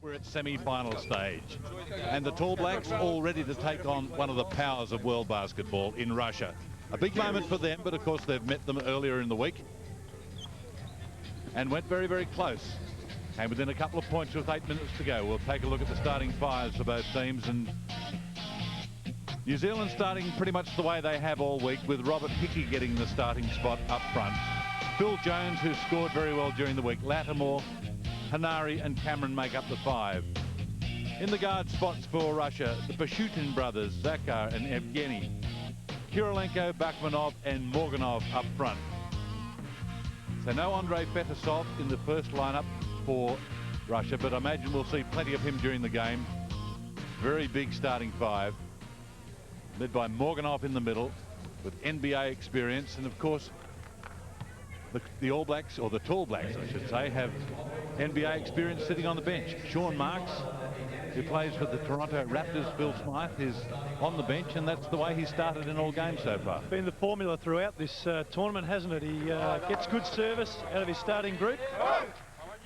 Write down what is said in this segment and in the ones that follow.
We're at semi-final stage, and the Tall Blacks all ready to take on one of the powers of world basketball in Russia. A big moment for them, but of course they've met them earlier in the week and went very, very close. And within a couple of points with 8 minutes to go, we'll take a look at the starting fives for both teams. And New Zealand starting pretty much the way they have all week, with Robert Hickey getting the starting spot up front. Phil Jones, who scored very well during the week. Lattimore, Hanari and Cameron make up the five. In the guard spots for Russia, the Pashutin brothers, Zakhar and Evgeny. Kirilenko, Bakhmanov and Morganov up front. So no Andrei Fetisov in the first lineup for Russia, but I imagine we'll see plenty of him during the game. Very big starting five, led by Morganov in the middle with NBA experience, and of course the All Blacks, or the Tall Blacks I should say, have NBA experience sitting on the bench. Sean Marks, who plays for the Toronto Raptors, Phil Smyth, is on the bench, and that's the way he started in all games so far. Been the formula throughout this tournament, hasn't it? He gets good service out of his starting group.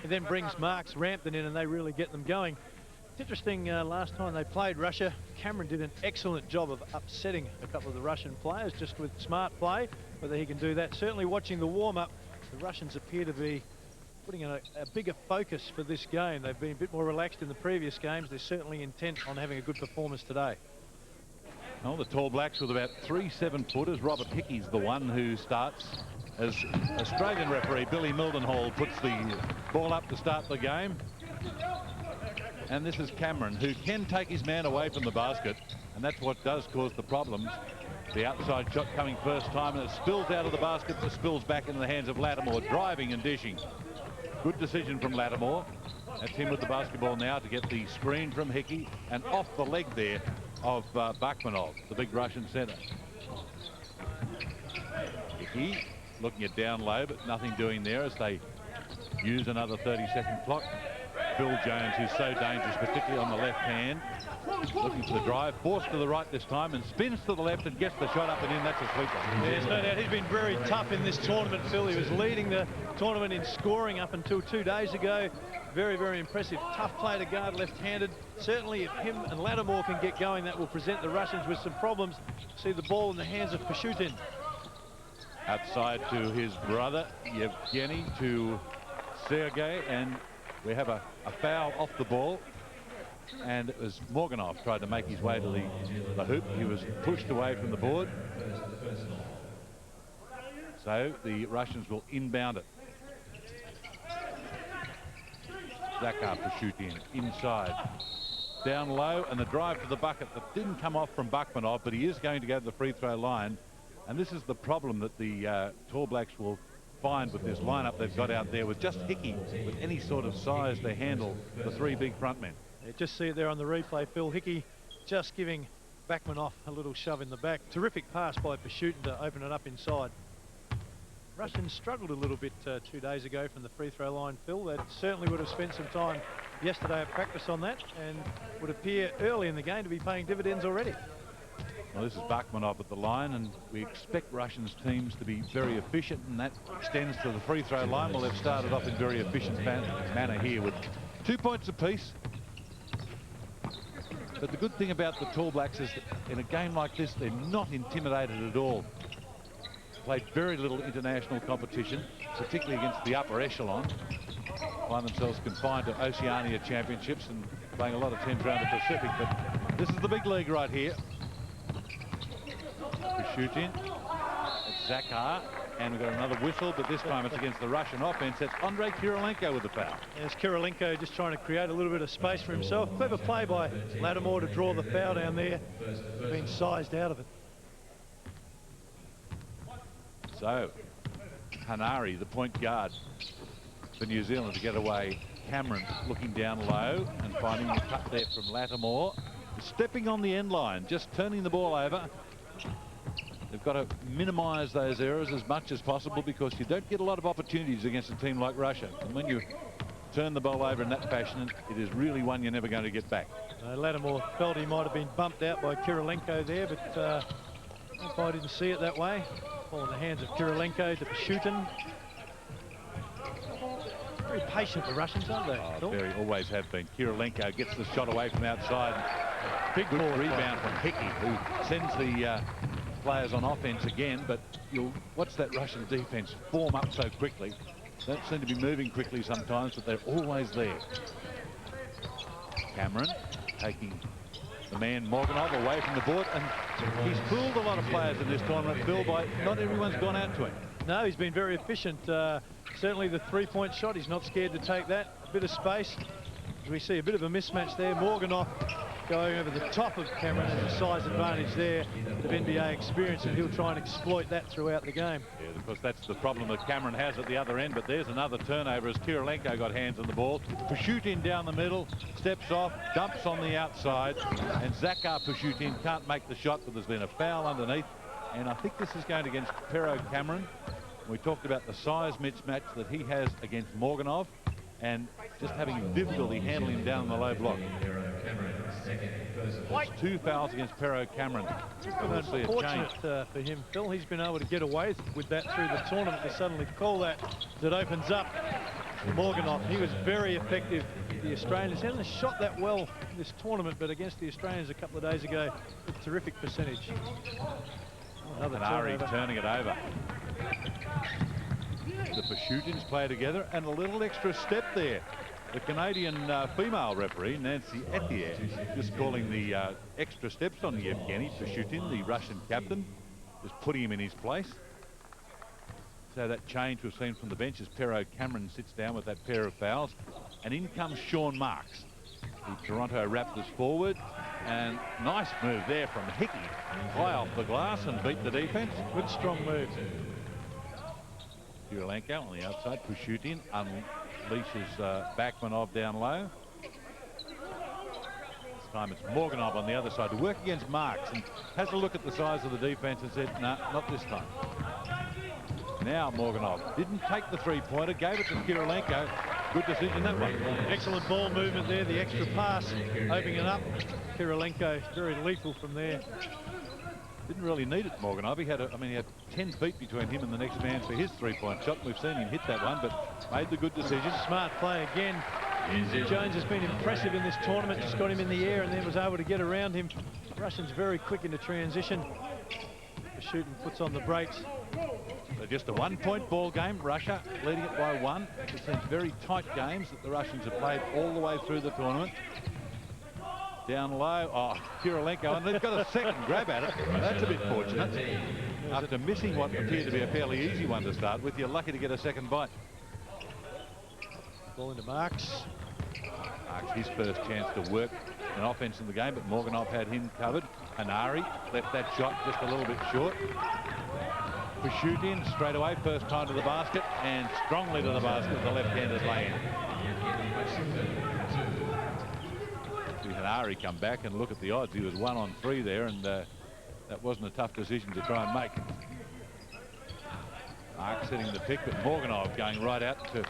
He then brings Marks, Rampton in, and they really get them going. It's interesting, last time they played Russia, Cameron did an excellent job of upsetting a couple of the Russian players just with smart play. Whether he can do that, certainly watching the warm-up, the Russians appear to be putting a bigger focus for this game. They've been a bit more relaxed in the previous games. They're certainly intent on having a good performance today. Well, the Tall Blacks with about 3 7-footers. Robert Hickey's the one who starts, as Australian referee Billy Mildenhall puts the ball up to start the game. And this is Cameron, who can take his man away from the basket, and that's what does cause the problems. The outside shot coming first time, and it spills out of the basket, but spills back into the hands of Lattimore, driving and dishing. Good decision from Lattimore. That's him with the basketball now to get the screen from Hickey, and off the leg there of Bakhmanov, the big Russian centre. Hickey looking at down low, but nothing doing there as they use another 30-second clock. Phil Jones, who's so dangerous, particularly on the left hand, looking for the drive, forced to the right this time, and spins to the left and gets the shot up and in. That's a sweeper. There's no doubt he's been very tough in this tournament, Phil. He was leading the tournament in scoring up until 2 days ago. Very, very impressive. Tough play to guard left-handed. Certainly if him and Lattimore can get going, that will present the Russians with some problems. See the ball in the hands of Pashutin. Outside to his brother, Yevgeny, to Sergei, and we have a foul off the ball. And it was Morganov tried to make his way to the hoop. He was pushed away from the board. So the Russians will inbound it. Zakhar Pashutin inside. Down low, and the drive to the bucket that didn't come off from Bakhmanov, but he is going to go to the free throw line. And this is the problem that the Tall Blacks will find with this lineup they've got out there, with just Hickey with any sort of size to handle the 3 big front men. Yeah, just see it there on the replay, Phil. Hickey just giving Bakhmanov a little shove in the back. Terrific pass by Pashutin to open it up inside. Russians struggled a little bit 2 days ago from the free throw line, Phil. They certainly would have spent some time yesterday at practice on that, and would appear early in the game to be paying dividends already. Well, this is Bakhmanov at the line, and we expect Russians teams to be very efficient, and that extends to the free throw line. Well, they've started off in very efficient manner here with 2 points apiece. But the good thing about the Tall Blacks is that in a game like this, they're not intimidated at all. Played very little international competition, particularly against the upper echelon. Find themselves confined to Oceania Championships and playing a lot of teams around the Pacific. But this is the big league right here. Pashutin, it's Zakhar, and we've got another whistle, but this time it's against the Russian offense. It's Andrei Kirilenko with the foul. There's Kirilenko just trying to create a little bit of space for himself. Clever play by Lattimore to draw the foul down there. Been sized out of it. So, Hanari, the point guard for New Zealand to get away. Cameron looking down low and finding the cut there from Lattimore. Stepping on the end line, just turning the ball over. They've got to minimise those errors as much as possible, because you don't get a lot of opportunities against a team like Russia. And when you turn the ball over in that fashion, it is really one you're never going to get back. Lattimore felt he might have been bumped out by Kirilenko there, but I didn't see it that way. Ball in the hands of Kirilenko to Pashutin. Very patient, the Russians, aren't they? Oh, very, always have been. Kirilenko gets the shot away from outside. Big good rebound from Hickey, who sends the players on offense again, but you'll watch that Russian defense form up so quickly. Don't seem to be moving quickly sometimes, but they're always there. Cameron taking the man Morganov away from the board, and he's fooled a lot of players in this tournament, Phil, by not everyone's gone out to him. No, he's been very efficient. Certainly the three-point shot, he's not scared to take that. A bit of space. We see a bit of a mismatch there. Morganov going over the top of Cameron, and the size advantage there. A bit of NBA experience, and he'll try and exploit that throughout the game. Yeah, of course, that's the problem that Cameron has at the other end, but there's another turnover as Kirilenko got hands on the ball. Pushutin down the middle, steps off, dumps on the outside, and Zakar Pushutin can't make the shot, but there's been a foul underneath. And I think this is going against Pero Cameron. We talked about the size mismatch that he has against Morganov, and just having difficulty handling him down the low block. It's 2 fouls against Pero Cameron. We'll see a change. Unfortunate for him, Phil. He's been able to get away with that through the tournament. They suddenly call that. It opens up Morganov. He was very effective. The Australians haven't shot that well in this tournament, but against the Australians a couple of days ago, a terrific percentage. Another turnover. Turning it over. The Pashutins play together, and a little extra step there. The Canadian female referee, Nancy Etier, just calling the extra steps on Yevgeny Pashutin, the Russian captain, just putting him in his place. So that change we've seen from the bench as Pero Cameron sits down with that pair of fouls. And in comes Sean Marks, the Toronto Raptors forward. And nice move there from Hickey. High off the glass and beat the defense. Good strong move. Kirilenko on the outside. Pushutin unleashes Backmanov down low. This time it's Morganov on the other side to work against Marks, and has a look at the size of the defense and said, no, not this time. Now Morganov didn't take the three-pointer, gave it to Kirilenko. Good decision, that one. Excellent ball movement there, the extra pass, opening it up. Kirilenko very lethal from there. Didn't really need it, Morganov. He had 10 feet between him and the next man for his three-point shot. We've seen him hit that one, but made the good decision. Smart play again. Jones has been impressive in this tournament. Just got him in the air and then was able to get around him. Russians very quick into transition. Shooting puts on the brakes. So just a one-point ball game. Russia leading it by 1. It seems very tight games that the Russians have played all the way through the tournament. Down low, oh, Kirilenko, and they've got a second grab at it. That's a bit fortunate. After missing what appeared to be a fairly easy one to start with, you're lucky to get a second bite. Ball into Marks. Marks, his first chance to work an offense in the game, but Morganov had him covered. Hanari left that shot just a little bit short. Pushutin straight away, first time to the basket, and strongly to the basket with the left-handed lay-in. Hanari come back and look at the odds. He was 1 on 3 there, and that wasn't a tough decision to try and make. Marks setting the pick, but Morganov going right out to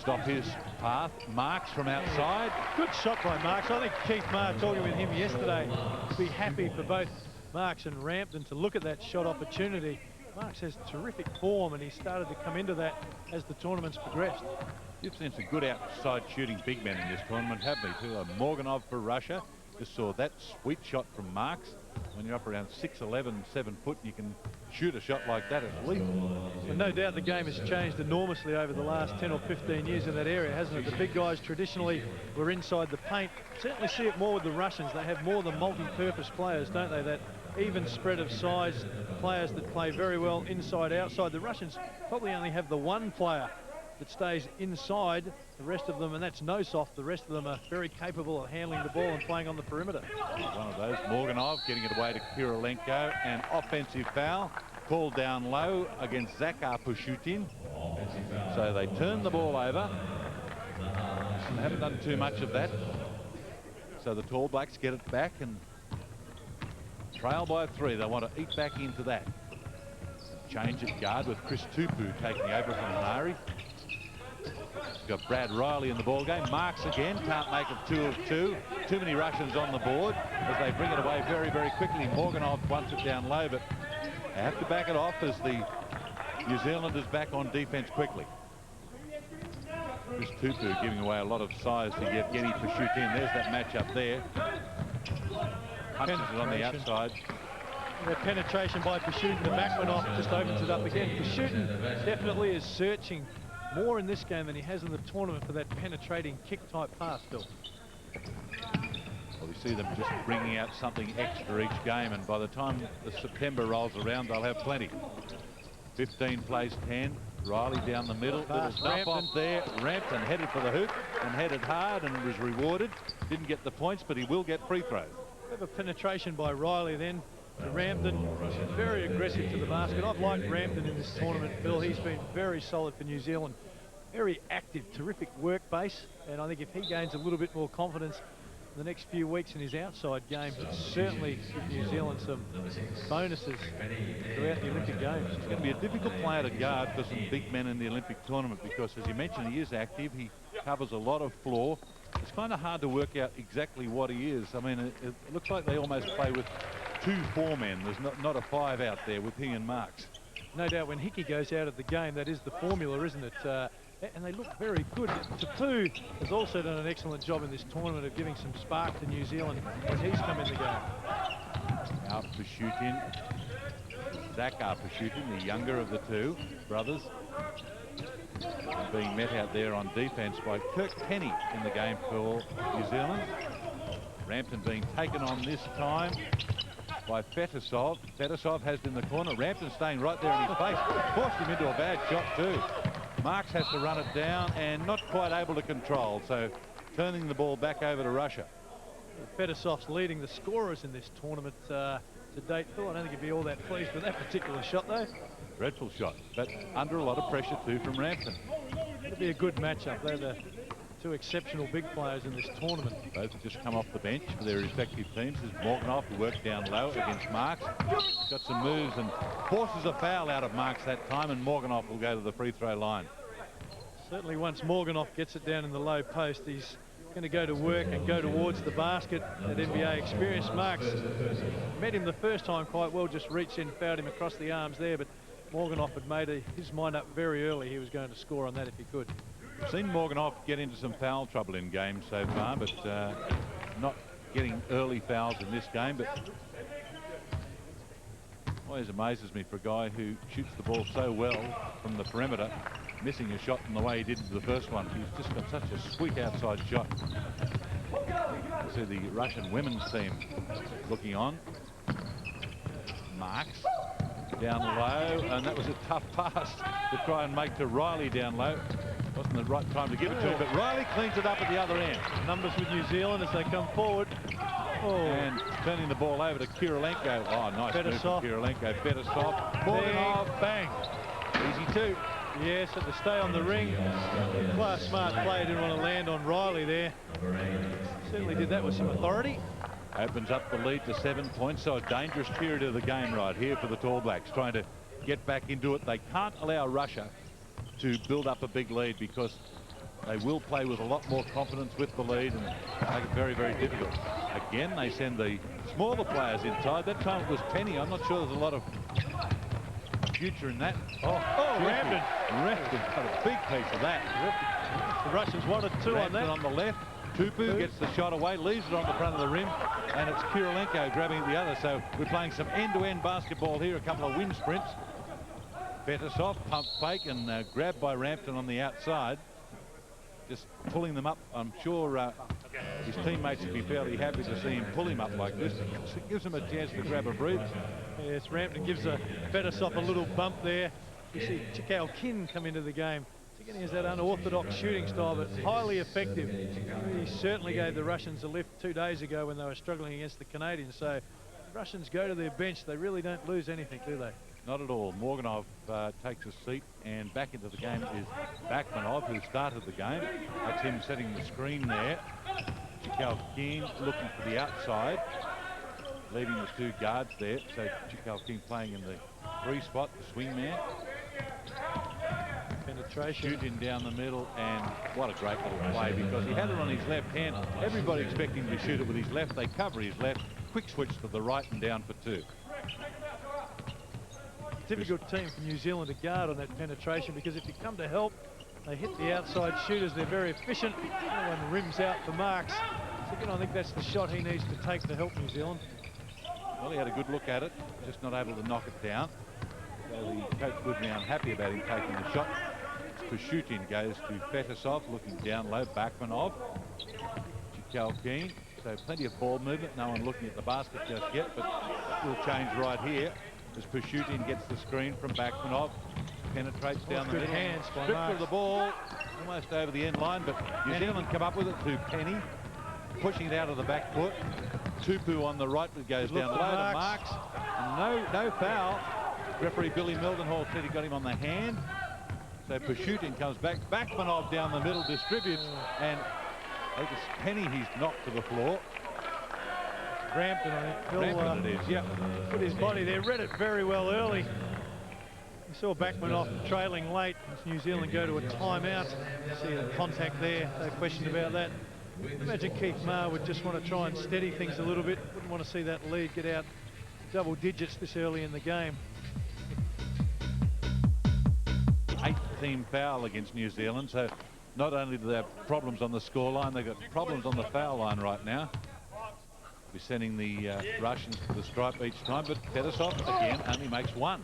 stop his path. Marks from outside. Good shot by Marks. I think Keith Maher, talking with him yesterday, would be happy for both Marks and Rampton to look at that shot opportunity. Marks has terrific form, and he started to come into that as the tournament's progressed. You've seen some good outside shooting big men in this tournament, haven't you? Morganov for Russia. Just saw that sweet shot from Marks. When you're up around 6'11", 7 foot, you can shoot a shot like that at least. And no doubt the game has changed enormously over the last 10 or 15 years in that area, hasn't it? The big guys traditionally were inside the paint. Certainly see it more with the Russians. They have more than multi-purpose players, don't they? That even spread of size, players that play very well inside, outside. The Russians probably only have the one player that stays inside, the rest of them, and that's Nosov. The rest of them are very capable of handling the ball and playing on the perimeter. One of those, Morganov getting it away to Kirilenko, and offensive foul called down low against Zakar Pushutin. So they turn the ball over. They haven't done too much of that. So the Tall Blacks get it back and trail by 3. They want to eat back into that. Change at guard with Chris Tupu taking over from Hanari. Got Brad Riley in the ball game. Marks again, can't make it 2 of 2. Too many Russians on the board as they bring it away very, very quickly. Morganov wants it down low, but they have to back it off as the New Zealanders back on defense quickly. Chris Tupu giving away a lot of size to get Yevgeny Pashutin. There's that match up there. Punches it on the outside. That penetration by Pashutin, the Backmanoff just opens it up again. Pashutin definitely is searching more in this game than he has in the tournament for that penetrating kick-type pass, Phil. Well, we see them just bringing out something extra each game, and by the time the September rolls around, they'll have plenty. 15 plays 10. Riley down the middle. Little dump off there. Rampton headed for the hoop and headed hard and was rewarded. Didn't get the points, but he will get free throws. Have a penetration by Riley then. Rampton, very aggressive to the basket. I've liked Rampton in this tournament, Phil. He's been very solid for New Zealand. Very active, terrific work base. And I think if he gains a little bit more confidence in the next few weeks in his outside game, certainly give New Zealand some bonuses throughout the Olympic Games. He's going to be a difficult player to guard for some big men in the Olympic tournament because, as you mentioned, he is active. He covers a lot of floor. It's kind of hard to work out exactly what he is. I mean, it looks like they almost play with 2 4-men. There's not a 5 out there with he and Marks. No doubt when Hickey goes out of the game, that is the formula, isn't it? And they look very good. Tapu has also done an excellent job in this tournament of giving some spark to New Zealand when he's come in the game. Out Pashutin. Zakar Pashutin, the younger of the 2 brothers. Being met out there on defence by Kirk Penny in the game for New Zealand. Rampton being taken on this time by Fetisov. Fetisov has it in the corner. Rampton staying right there in his face. Forced him into a bad shot too. Marks has to run it down and not quite able to control. So turning the ball back over to Russia. Fetisov's leading the scorers in this tournament to date, Phil. I don't think he'd be all that pleased with that particular shot though. Dreadful shot, but under a lot of pressure too from Rampton. It'll be a good matchup. They're the 2 exceptional big players in this tournament. Both have just come off the bench for their respective teams. There's Morganov who worked down low against Marks. Got some moves and forces a foul out of Marks that time, and Morganov will go to the free throw line. Certainly once Morganov gets it down in the low post, he's going to go to work and go towards the basket. That NBA experience. Marks met him the first time quite well, just reached in, fouled him across the arms there, but Morganov had made his mind up very early. He was going to score on that if he could. We've seen Morganov get into some foul trouble in games so far, but not getting early fouls in this game. But always amazes me for a guy who shoots the ball so well from the perimeter, missing a shot in the way he did into the first one. He's just got such a sweet outside shot. You see the Russian women's team looking on. Marks down low, and that was a tough pass to try and make to Riley down low. Wasn't the right time to give it to him, but Riley cleans it up at the other end. Numbers with New Zealand as they come forward. Oh. And turning the ball over to Kirilenko. Oh, nice move from Kirilenko. Fetisov. Morganov. Bang. Easy 2. Yes, had to stay on the ring. Quite a smart player, didn't want to land on Riley there. Certainly did that with some authority. Opens up the lead to 7 points, so a dangerous period of the game right here for the Tall Blacks, trying to get back into it. They can't allow Russia to build up a big lead because they will play with a lot more confidence with the lead and make it very, very difficult. Again, they send the smaller players inside. That time it was Penny. I'm not sure there's a lot of future in that. Rampton. Rampton got a big piece of that. The Russians wanted 2 on that. On the left. Tupu gets the shot away, leaves it on the front of the rim, and it's Kirilenko grabbing the other. So we're playing some end-to-end basketball here, a couple of wind sprints. Fetisov, pump fake, and grabbed by Rampton on the outside. Just pulling them up. I'm sure his teammates would be fairly happy to see him pull him up like this. It gives him a chance to grab a breather. Yes, Rampton gives Fetisov a little bump there. You see Chikau Kin come into the game. Again, he has that unorthodox shooting style, but highly effective. He certainly gave the Russians a lift 2 days ago when they were struggling against the Canadians. So the Russians go to their bench. They really don't lose anything, do they? Not at all. Morganov takes a seat, and back into the game is Backmanov, who started the game. That's him setting the screen there. Chikau King looking for the outside, leaving the 2 guards there. So Chikau King playing in the 3 spot, the swing man. Penetration. Shooting down the middle, and what a great little play because he had it on his left hand. Everybody expecting him to shoot it with his left. They cover his left. Quick switch to the right and down for 2. Difficult team for New Zealand to guard on that penetration because if you come to help, They hit the outside shooters. They're very efficient. No one rims out for Marks. So again, I think that's the shot he needs to take to help New Zealand. Well, he had a good look at it, just not able to knock it down. So the coach would be unhappy about him taking the shot. Pushutin goes to Fetisov, looking down low. Bakmanov, Chikalkin. So plenty of ball movement. No one looking at the basket just yet, but that will change right here as Pushutin gets the screen from Bakmanov. Penetrates down the middle. Hands by Stripped Marks. of the ball, almost over the end line, but New Zealand come up with it to Penny, pushing it out of the back foot. Tupu on the right, that goes down low to Marks. And no foul. Referee Billy Mildenhall said he got him on the hand. So Pushutin comes back. Bakmanov down the middle distributes, and I think it's Penny he's knocked to the floor. Rampton, I think. Rampton it is, yeah. Put his body there. Read it very well early. You saw Bakmanov trailing late as New Zealand go to a timeout. See the contact there. No question about that. Imagine Keith Maher would just want to try and steady things a little bit. Wouldn't want to see that lead get out double digits this early in the game. 8th team foul against New Zealand, so not only do they have problems on the scoreline, they've got problems on the foul line right now. We're sending the Russians to the stripe each time, but Fetisov again only makes one.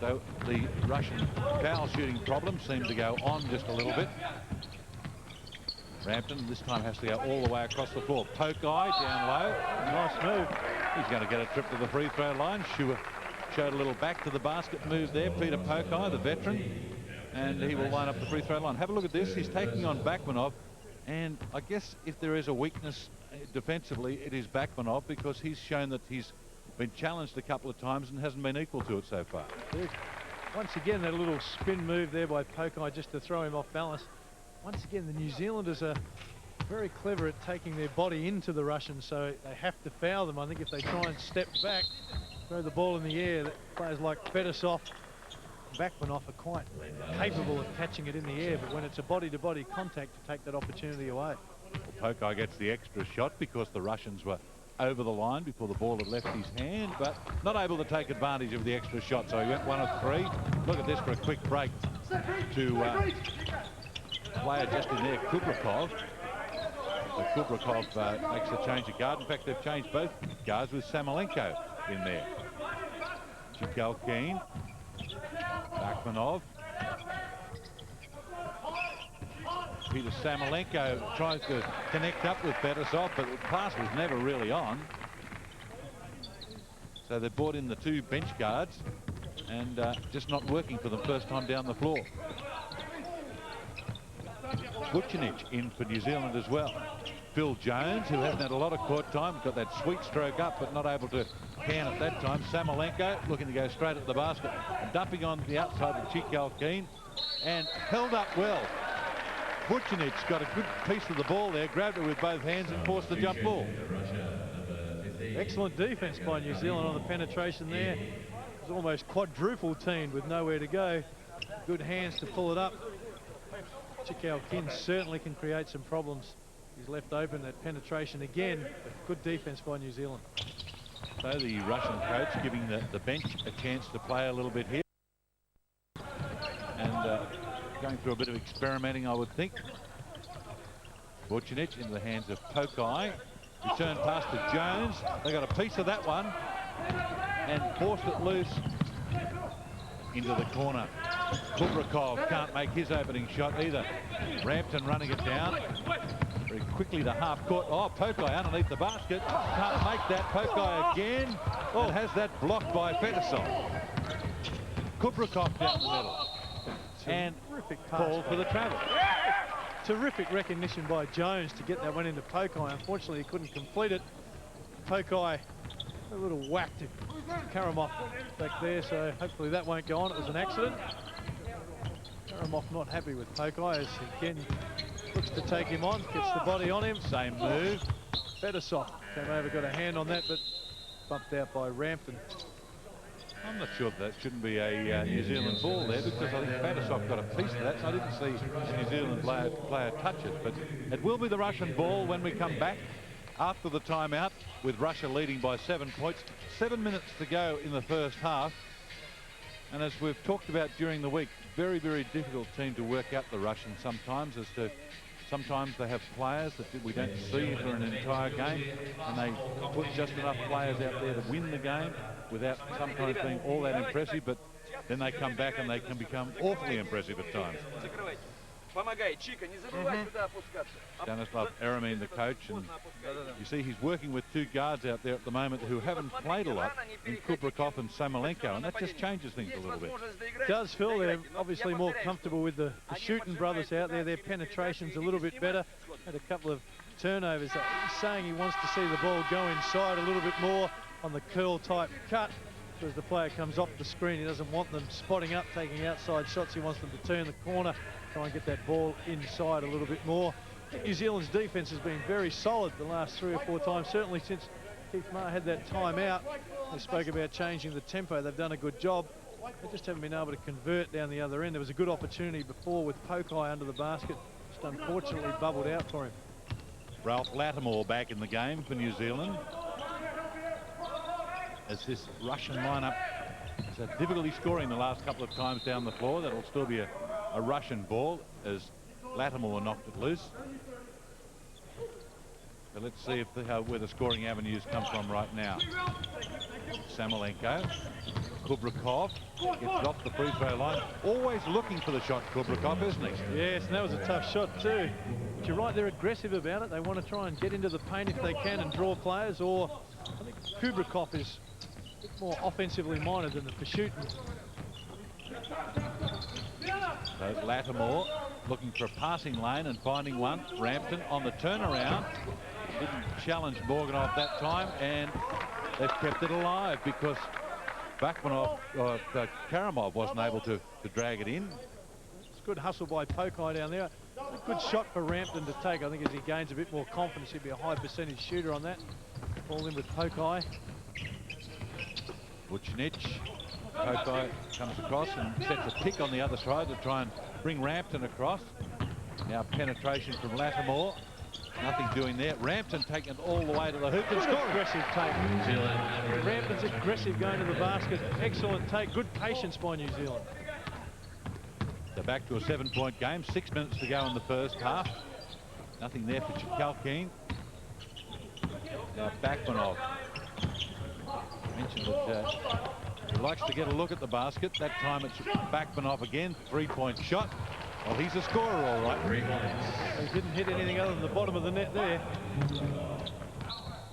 So the Russian foul shooting problems seem to go on just a little bit. Rampton this time has to go all the way across the floor. Pokai down low. Nice move. He's going to get a trip to the free throw line. Shua showed a little back to the basket move there. Peter Pokai, the veteran, and he will line up the free throw line. Have a look at this. He's taking on Bakmanov, and I guess if there is a weakness defensively, it is Bakmanov, because he's shown that he's been challenged a couple of times and hasn't been equal to it so far. Once again, that little spin move there by Pokai just to throw him off balance. Once again, the New Zealanders are very clever at taking their body into the Russians, so they have to foul them. I think if they try and step back, throw the ball in the air, that players like Fetisov, Bakmanov are quite capable of catching it in the air, but when it's a body-to-body contact, to take that opportunity away. Well, Pokai gets the extra shot because the Russians were over the line before the ball had left his hand, but not able to take advantage of the extra shot, so he went 1 of 3. Look at this for a quick break to player just in there, Kubrakov. So Kubrakov makes a change of guard. In fact, they've changed both guards with Samolenko in there. Chikalkin, Bakmanov. Peter Samolenko tries to connect up with Fetisov, but the pass was never really on. So they brought in the 2 bench guards, and just not working for them first time down the floor. Vucinic in for New Zealand as well. Phil Jones, who hasn't had a lot of court time, got that sweet stroke up, but not able to can at that time. Samolenko looking to go straight at the basket, dumping on the outside of Chikalkin, and held up well. Vucinic got a good piece of the ball there, grabbed it with both hands and forced the jump ball. Excellent defense by New Zealand on the penetration there. It was almost quadruple teamed with nowhere to go. Good hands to pull it up. Chikalkin certainly can create some problems. He's left open that penetration again, but good defense by New Zealand. So the Russian coach giving the bench a chance to play a little bit here. And going through a bit of experimenting, I would think. Vucinic into the hands of Pokai. Return pass to Jones. They got a piece of that one and forced it loose into the corner. Kubrakov can't make his opening shot either. Rampton running it down very quickly to half court. Oh, Pokai underneath the basket. Can't make that. Pokai again. Oh, has that blocked by Fetisov. Kubrakov down the middle. And call for the travel. Terrific recognition by Jones to get that one into Pokai. Unfortunately, he couldn't complete it. Pokai, a little whack to Karamov back there, so hopefully that won't go on. It was an accident. Karamov not happy with Pokai as again looks to take him on, gets the body on him. Same move. Fetisov came over, got a hand on that, but bumped out by Rampton. I'm not sure that shouldn't be a New Zealand ball there, because I think Fetisov got a piece of that, so I didn't see the New Zealand player touch it. But it will be the Russian ball when we come back after the timeout, with Russia leading by 7 points. 7 minutes to go in the first half. And as we've talked about during the week, very, very difficult team to work out, the Russians, sometimes, as to sometimes they have players that we don't see for an entire game, and they put just enough players out there to win the game without sometimes being all that impressive, but then they come back and they can become awfully impressive at times. Stanislav Eramin, the coach, and you see he's working with two guards out there at the moment who haven't played a lot in Kubrikov and Samolenko, and that just changes things a little bit. Does, Phil. They're obviously more comfortable with the shooting brothers out there. Their penetration's a little bit better. Had a couple of turnovers. He's saying he wants to see the ball go inside a little bit more on the curl type cut. As the player comes off the screen, he doesn't want them spotting up, taking outside shots. He wants them to turn the corner, try and get that ball inside a little bit more. I think New Zealand's defence has been very solid the last 3 or 4 times, certainly since Keith Maher had that time out. They spoke about changing the tempo. They've done a good job. They just haven't been able to convert down the other end. There was a good opportunity before with Pokai under the basket. Just unfortunately bubbled out for him. Ralph Lattimore back in the game for New Zealand, as this Russian lineup has had difficulty scoring the last couple of times down the floor. That'll still be a Russian ball as Lattimore knocked it loose. But let's see if where the scoring avenues come from right now. Samolenko, Kubrikov gets it off the free throw line. Always looking for the shot, Kubrikov, isn't he? Yes, and that was a tough shot too. But you're right, they're aggressive about it. They want to try and get into the paint if they can and draw players, or I think Kubrikov is a bit more offensively minded than the shooting. So Lattimore looking for a passing lane and finding one. Rampton on the turnaround. Didn't challenge Morganov that time, and they've kept it alive because Karamov wasn't able to drag it in. It's good hustle by Pokai down there. A good shot for Rampton to take. I think as he gains a bit more confidence, he'll be a high percentage shooter on that. Ball in with Pokai. Vucinic. Pokai comes across and sets a pick on the other side to try and bring Rampton across. Now penetration from Lattimore. Nothing doing there. Rampton taking it all the way to the hoop and scoring. Aggressive take. Rampton's aggressive going to the basket. Excellent take. Good patience by New Zealand. They're back to a 7-point game. 6 minutes to go in the first half. Nothing there for Chikalkin. Now Bakmanov. Mentioned that he likes to get a look at the basket. That time it's Bakmanov again. 3-point shot. Well, he's a scorer, all right. 3 points. He didn't hit anything other than the bottom of the net there.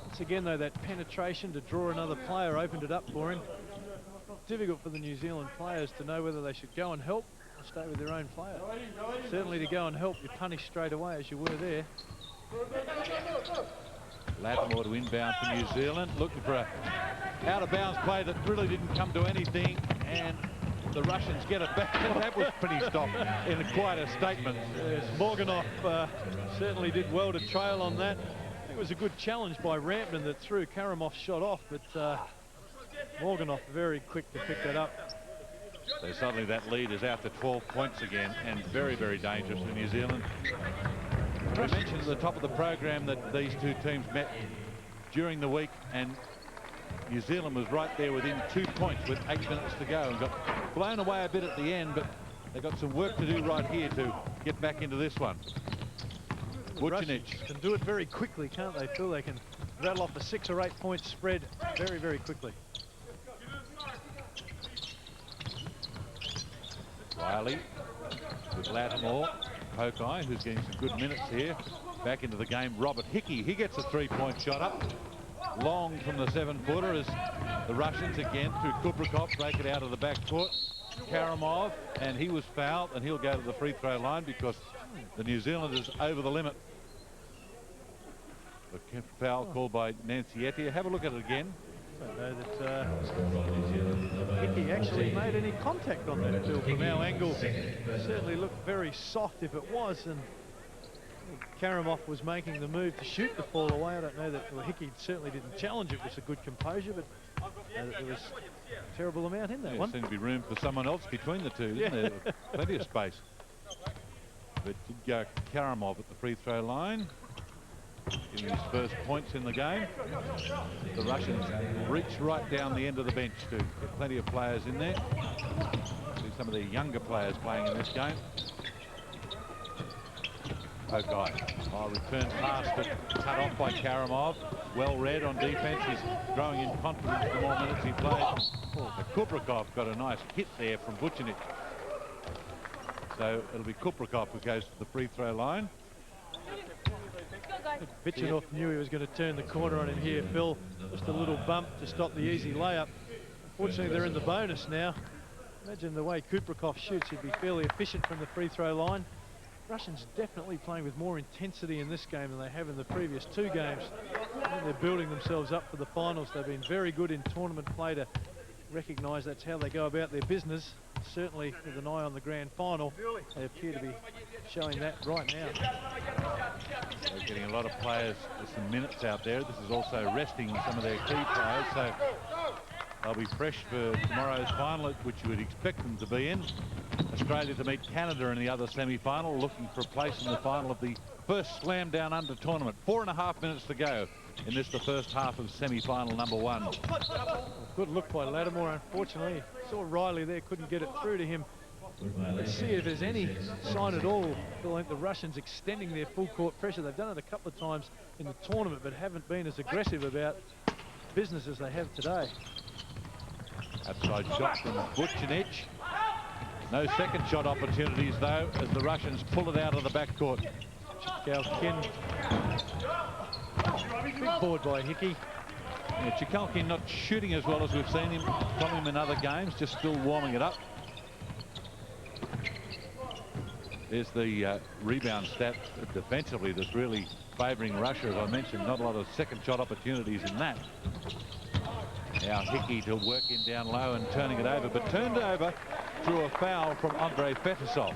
Once again, though, that penetration to draw another player opened it up for him. Difficult for the New Zealand players to know whether they should go and help or stay with their own player. Certainly to go and help, you punish straight away, as you were there. Lattimore to inbound for New Zealand, looking for a out-of-bounds play that really didn't come to anything, and the Russians get it back, and that was pretty stop in quite a statement. Yes, Morganov certainly did well to trail on that. I think it was a good challenge by Rampton that threw Karamov's shot off, but Morganov very quick to pick that up. So suddenly that lead is out to 12 points again, and very, very dangerous for New Zealand. We mentioned at the top of the program that these two teams met during the week, and New Zealand was right there within 2 points with 8 minutes to go and got blown away a bit at the end, but they've got some work to do right here to get back into this one. Vucinic can do it very quickly, can't they, Phil? They can rattle off a 6 or 8 point spread very, very quickly. Riley with Lattimore. Pokai, who's getting some good minutes here. Back into the game, Robert Hickey. He gets a 3-point shot up. Long from the 7-footer as the Russians again through Kubrikov break it out of the backcourt. Karamov, and he was fouled, and he'll go to the free throw line because the New Zealanders over the limit. The foul called by Nancietti. Have a look at it again. I don't know that Hickey actually made any contact on that, Bill, from our angle. Certainly looked very soft if it was, and Karamov was making the move to shoot the ball away. I don't know that, well, Hickey certainly didn't challenge it with a good composure, but there was a terrible amount in that one. There seemed to be room for someone else between the two, didn't there? Plenty of space. But did go Karamov at the free throw line. getting his first points in the game. The Russians reach right down the end of the bench to get plenty of players in there. See some of the younger players playing in this game. Pokai. Oh, return pass, but cut off by Karamov. Well read on defence. He's growing in confidence the more minutes he plays. Oh, but Kuprikov got a nice hit there from Vucinic. So it'll be Kuprikov who goes to the free throw line. Vichinov knew he was going to turn the corner on him here, Phil. Just a little bump to stop the easy layup. Unfortunately, they're in the bonus now. Imagine the way Kuprikov shoots. He'd be fairly efficient from the free throw line. Russians definitely playing with more intensity in this game than they have in the previous two games. I think they're building themselves up for the finals. They've been very good in tournament play to recognise that's how they go about their business. Certainly with an eye on the grand final, they appear to be showing that right now. They're getting a lot of players with some minutes out there. This is also resting some of their key players, so they'll be fresh for tomorrow's final, which you would expect them to be in. Australia to meet Canada in the other semi-final, looking for a place in the final of the first Slam Down Under tournament. 4.5 minutes to go in this, the first half of semi-final number 1. Good look by Lattimore. Unfortunately, saw Riley there, couldn't get it through to him. Let's see if there's any sign at all. I feel like the Russians extending their full court pressure. They've done it a couple of times in the tournament, but haven't been as aggressive about business as they have today. Outside shot from Vucinic. No second shot opportunities, though, as the Russians pull it out of the backcourt. Chikalkin. Big board by Hickey. Yeah, Chikalkin not shooting as well as we've seen him from him in other games, just still warming it up. There's the rebound stat defensively that's really favouring Russia. As I mentioned, not a lot of second shot opportunities in that. Now Hickey to work in down low and turning it over, but turned over through a foul from Andrei Fetisov.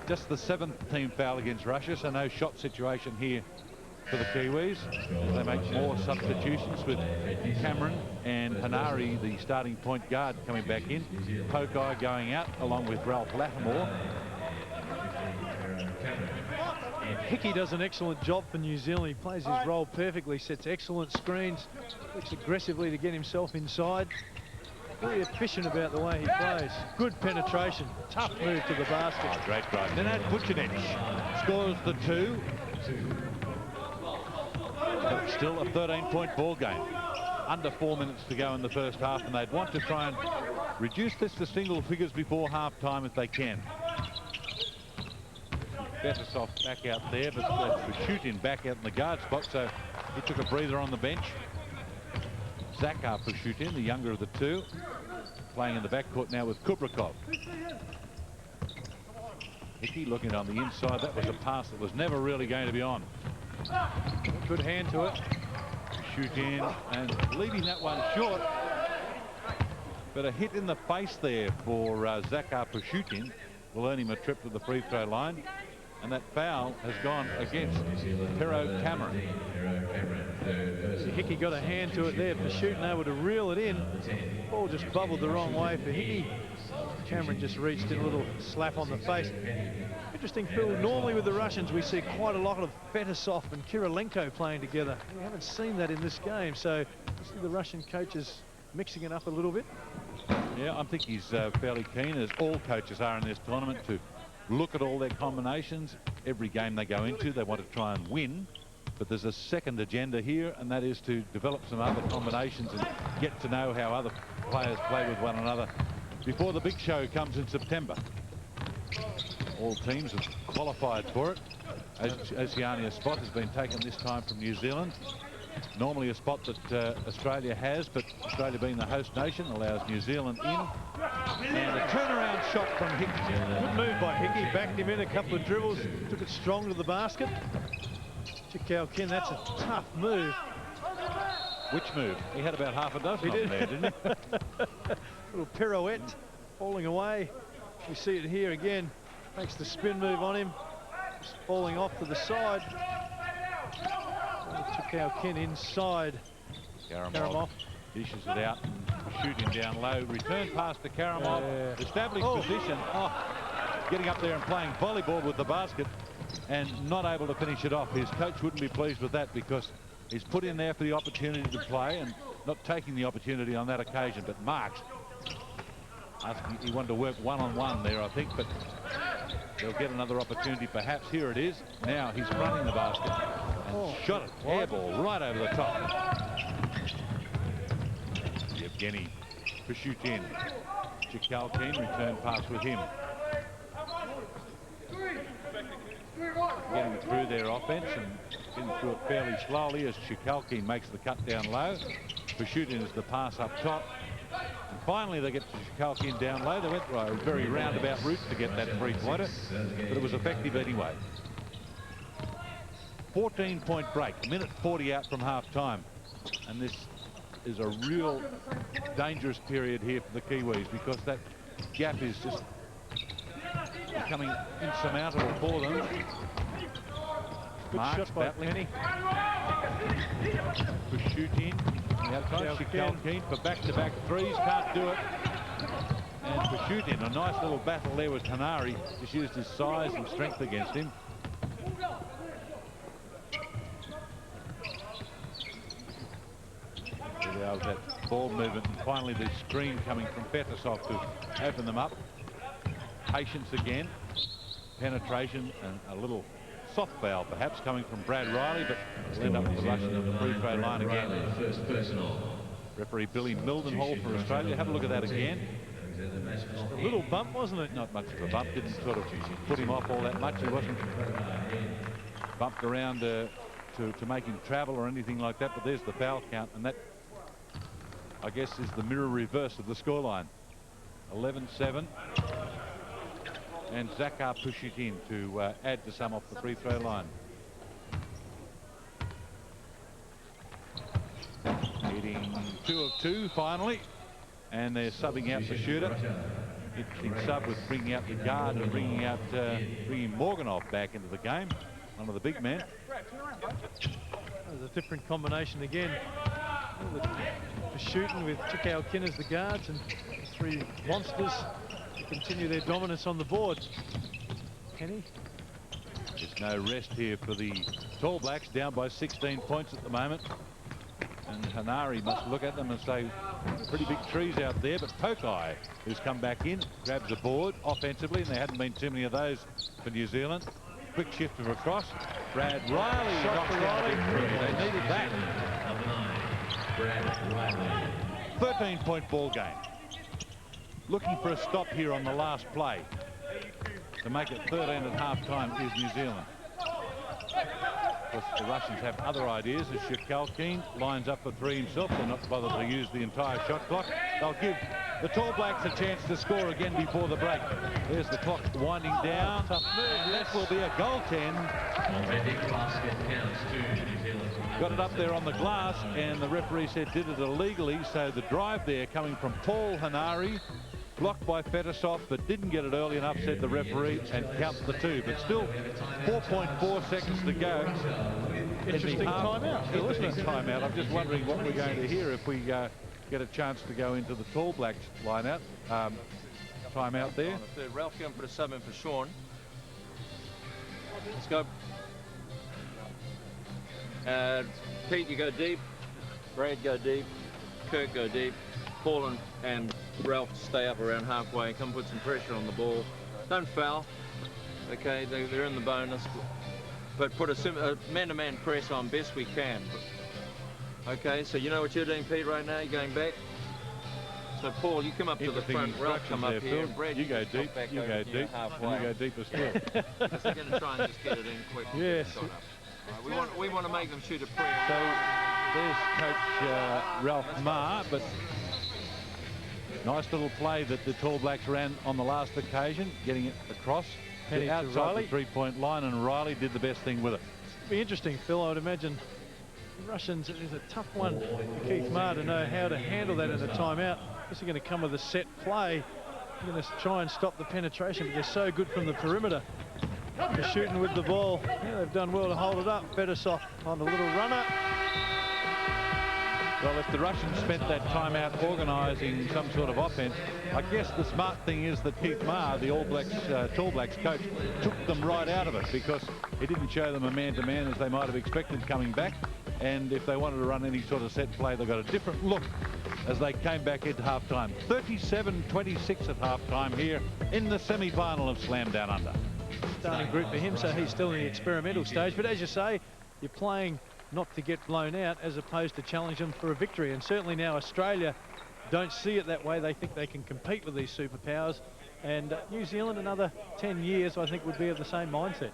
Just the 7th team foul against Russia, so no shot situation here for the Kiwis. As they make more substitutions with Cameron and Hanari, the starting point guard, coming back in. Pokai going out along with Ralph Lattimore. Hickey does an excellent job for New Zealand. He plays his role perfectly, sets excellent screens, looks aggressively to get himself inside. Very efficient about the way he plays. Good penetration, tough move to the basket. Oh, great drive. Nenad Vucinic scores the 2. But still a 13-point ball game. Under 4 minutes to go in the first half, and they'd want to try and reduce this to single figures before half-time if they can. Fetisov back out there, but Pashutin back out in the guard spot, so he took a breather on the bench. Zakar Pashutin, the younger of the two, playing in the backcourt now with Kuprikov. Hickey looking on the inside. That was a pass that was never really going to be on. Good hand to it. Pashutin and leaving that one short. But a hit in the face there for Zakar Pashutin will earn him a trip to the free throw line. And that foul has gone against Pero Cameron. So Hickey got a hand to it there for shooting, able to reel it in. Ball just bubbled the wrong way for Hickey. Cameron just reached in, a little slap on the face. Interesting, Phil, normally with the Russians we see quite a lot of Fetisov and Kirilenko playing together. We haven't seen that in this game, so you see the Russian coaches mixing it up a little bit. Yeah, I think he's fairly keen, as all coaches are in this tournament, to look at all their combinations. Every game they go into, they want to try and win. But there's a second agenda here, and that is to develop some other combinations and get to know how other players play with one another before the big show comes in September. All teams have qualified for it. Oceania spot has been taken this time from New Zealand. Normally a spot that Australia has, but Australia being the host nation allows New Zealand in. And a turnaround shot from Hickey. Good move by Hickey, backed him in a couple of dribbles, took it strong to the basket. Chikalkin, that's a tough move. Which move? He had about half a dozen of them there, didn't he? Little pirouette, falling away. We see it here again. Makes the spin move on him. Just falling off to the side. Chikalkin inside. Karamov dishes it out and shooting down low. Return pass to Karamov. Established position. Oh, getting up there and playing volleyball with the basket. and not able to finish it off. His coach wouldn't be pleased with that because he's put in there for the opportunity to play and not taking the opportunity on that occasion. But Marks, he wanted to work one-on-one there, I think, but they'll get another opportunity perhaps. Here it is. Now he's fronting the basket and shot it. Air ball right over the top. Yevgeny Pushutin. Chikalkin return pass with him. Getting through their offense and getting through it fairly slowly as Chikalkin makes the cut down low. Pushutin is the pass up top. And finally they get to Chikalkin down low. They went a very roundabout route to get that three-pointer, but it was effective anyway. 14-point break, minute 40 out from half-time. And this is a real dangerous period here for the Kiwis because that gap is just becoming insurmountable for them. Good shot by Penny. Pushutin on the outside. Chikalkin for back-to-back threes. Can't do it. And Pushutin, a nice little battle there with Hanari. Just used his size and strength against him. There was that ball movement, and finally the screen coming from Fetisov to open them up. Patience again, penetration, and a little soft foul perhaps coming from Brad Riley, but we'll end up with the Russian at the free throw line again. Referee Billy Mildenhall for Australia. Have a look at that again. A little bump, wasn't it? Not much of a bump. Didn't sort of put him off all that much. He wasn't bumped around to make him travel or anything like that, but there's the foul count, and that, I guess, is the mirror reverse of the scoreline. 11-7. And Zakar Pushutin to add to some off the free throw line. Hitting 2 of 2 finally. And they're subbing out the shooter. Interesting sub with bringing out the guard and bringing Morganov back into the game. One of the big men. There's a different combination again. Shooting with Chikalkin as the guards and three monsters to continue their dominance on the board. Penny. There's no rest here for the Tall Blacks, down by 16 points at the moment. And Hanari must look at them and say, pretty big trees out there. But Pokai, who's come back in, grabs a board offensively, and there hadn't been too many of those for New Zealand. Quick shift of across. Brad Riley. Shot for Riley. They needed that. 13-point ball game. Looking for a stop here on the last play to make it 13 at half-time is New Zealand. Of course, the Russians have other ideas as Chikalkin lines up for three himself. They're not bothered to use the entire shot clock. They'll give the Tall Blacks a chance to score again before the break. There's the clock winding down. And that will be a goaltend. Got it up there on the glass, and the referee said did it illegally. So the drive there coming from Paul Hanari, blocked by Fetisov, but didn't get it early enough, said the referee, and counts the two. But still 4.4 seconds to go. Interesting timeout. Interesting timeout. I'm just wondering what we're going to hear if we get a chance to go into the Tall Blacks line-out. Timeout there. On the third. Ralph going to put a sub in for Sean. Let's go. Pete, you go deep. Brad, go deep. Kirk, go deep. Paul and Ralph stay up around halfway. Come put some pressure on the ball. Don't foul. Okay, they're in the bonus. But put a man-to-man press on best we can. Okay, so you know what you're doing, Pete, right now? You're going back. So, Paul, you come up to the front. Ralph, come up here. Brad, you go deep. You go deep. And you go deeper still. Because they're going to try and just get it in quick. Yes. Right, we want to make them shoot a prayer. So there's Coach Ralph Maher, but nice little play that the Tall Blacks ran on the last occasion, getting it across to outside the three-point line, and Riley did the best thing with it. It'd be interesting, Phil. I would imagine the Russians, it is a tough one for Keith Maher to know how to handle that in a timeout. This is going to come with a set play. They're going to try and stop the penetration, but they're so good from the perimeter. They're shooting with the ball. Yeah, they've done well to hold it up. Fetisov on the little runner. Well, if the Russians spent that time out organising some sort of offence, I guess the smart thing is that Keith Maher, the All Blacks, Tall Blacks coach, took them right out of it, because he didn't show them a man-to-man as they might have expected coming back. And if they wanted to run any sort of set play, they got a different look as they came back into half-time. 37-26 at half-time here in the semi-final of Slam Down Under. Starting group for him, so he's still in the experimental stage. But as you say, you're playing not to get blown out as opposed to challenge them for a victory. And certainly now Australia don't see it that way. They think they can compete with these superpowers. And New Zealand, another 10 years, I think, would be of the same mindset.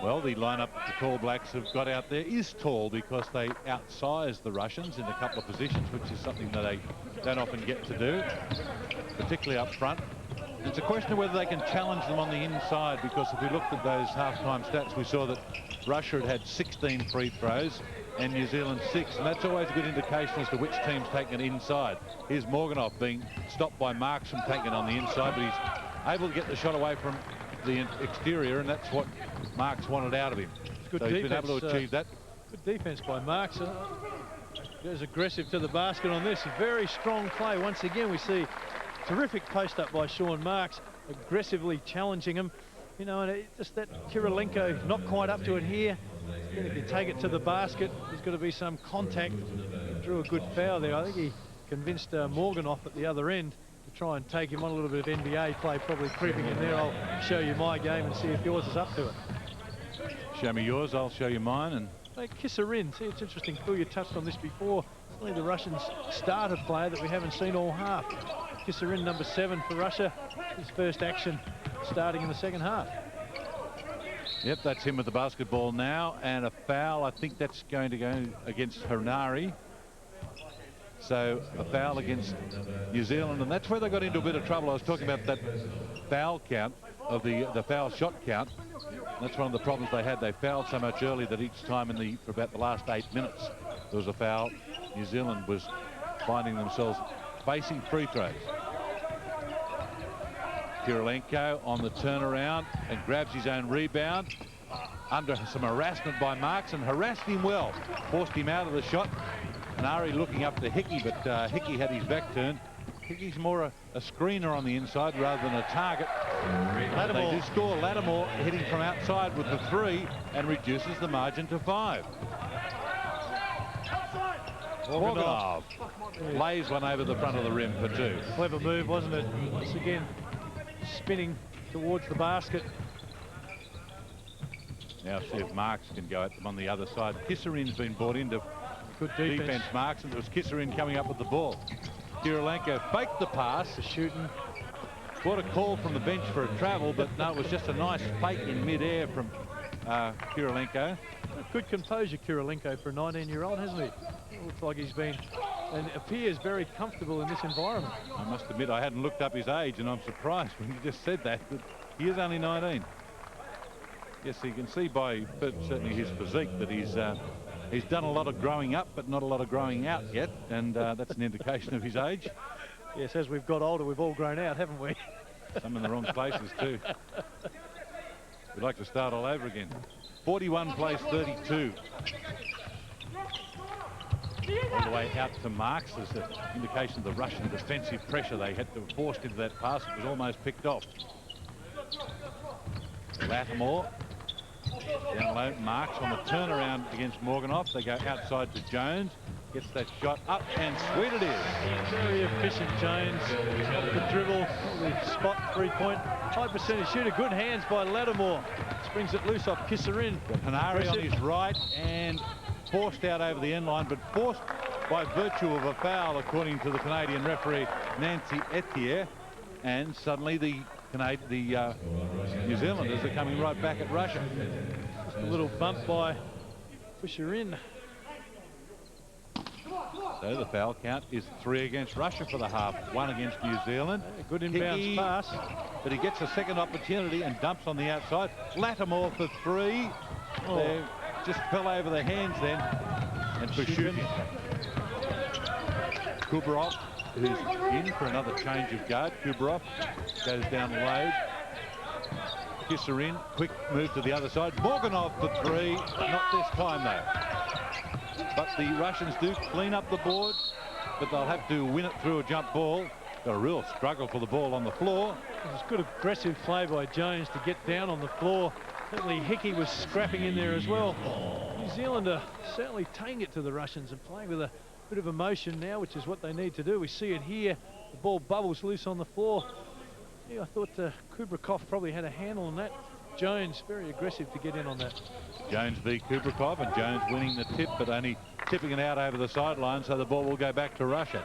Well, the lineup the Tall Blacks have got out there is tall because they outsize the Russians in a couple of positions, which is something that they don't often get to do, particularly up front. It's a question of whether they can challenge them on the inside, because if we looked at those half-time stats, we saw that Russia had 16 free throws and New Zealand 6, and that's always a good indication as to which team's taking it inside. Here's Morganov being stopped by Marks from taking it on the inside, but he's able to get the shot away from the exterior, and that's what Marks wanted out of him. Good so defense, he's been able to achieve that. Good defense by Marks. Goes aggressive to the basket on this. Very strong play. Once again, we see terrific post up by Sean Marks, aggressively challenging him. You know, and just that Kirilenko not quite up to it here. Then if you take it to the basket, there's got to be some contact. He drew a good foul there. I think he convinced Morganov at the other end to try and take him on. A little bit of NBA play probably creeping in there. I'll show you my game and see if yours is up to it. Show me yours, I'll show you mine. And hey, Kissarin, see, it's interesting, Phil, you touched on this before. It's only the Russians' starter player that we haven't seen all half. Kissarin, number 7 for Russia, his first action starting in the second half. Yep, that's him with the basketball now, and a foul. I think that's going to go against Hanari. So a foul against New Zealand, and that's where they got into a bit of trouble. I was talking about that foul count, of the foul shot count. That's one of the problems they had. They fouled so much early that each time for about the last 8 minutes there was a foul. New Zealand was finding themselves facing free throws. Kirilenko on the turnaround and grabs his own rebound under some harassment by Marks, and harassed him well, forced him out of the shot. And Ari looking up to Hickey, but Hickey had his back turned. Hickey's more a screener on the inside rather than a target. They do score. Lattimore hitting from outside with the 3 and reduces the margin to 5. Morganov lays one over the front of the rim for 2. Clever move, wasn't it? Once again, spinning towards the basket. Now see if Marks can go at them on the other side. Kissarin's been brought into good defense Marks, and it was Kissarin coming up with the ball. Kirilenko faked the pass. Shooting. Got a call from the bench for a travel, but no, it was just a nice fake in mid-air from Kirilenko. Good composure, Kirilenko, for a 19-year-old, hasn't he? It looks like he's been and appears very comfortable in this environment. I must admit, I hadn't looked up his age, and I'm surprised when you just said that, but he is only 19. Yes, you can see by certainly his physique that he's done a lot of growing up, but not a lot of growing out yet, and that's an indication of his age. Yes, as we've got older, we've all grown out, haven't we? Some in the wrong places too. We'd like to start all over again. 41 plays 32. All the way out to Marks as an indication of the Russian defensive pressure they had to have forced into that pass. It was almost picked off. Lattimore down low. Marks on the turnaround against Morganov. They go outside to Jones. Gets that shot up, and sweet it is. Very efficient Jones. The dribble, the spot 3-point. High percentage shooter. Good hands by Lattimore. Springs it loose off Kissarin. Hanari on his right and forced out over the end line, but forced by virtue of a foul, according to the Canadian referee Nancy Etier. And suddenly the New Zealanders are coming right back at Russia. Just a little bump by Kissarin. So the foul count is 3 against Russia for the half, 1 against New Zealand. Good inbounds pass. But he gets a second opportunity and dumps on the outside. Lattimore for 3. Oh. They just fell over the hands then. And for shooting. Kubarov, who's in for another change of guard. Kubarov goes down low. Kissarin, quick move to the other side. Morganov for 3. Not this time though. But the Russians do clean up the board, but they'll have to win it through a jump ball. Got a real struggle for the ball on the floor. It was good aggressive play by Jones to get down on the floor. Certainly Hickey was scrapping in there as well. New Zealand are certainly taking it to the Russians and playing with a bit of emotion now, which is what they need to do. We see it here. The ball bubbles loose on the floor. Yeah, I thought Kubrikov probably had a handle on that. Jones very aggressive to get in on that. Jones v Kubrikov, and Jones winning the tip, but only tipping it out over the sideline, so the ball will go back to Russia.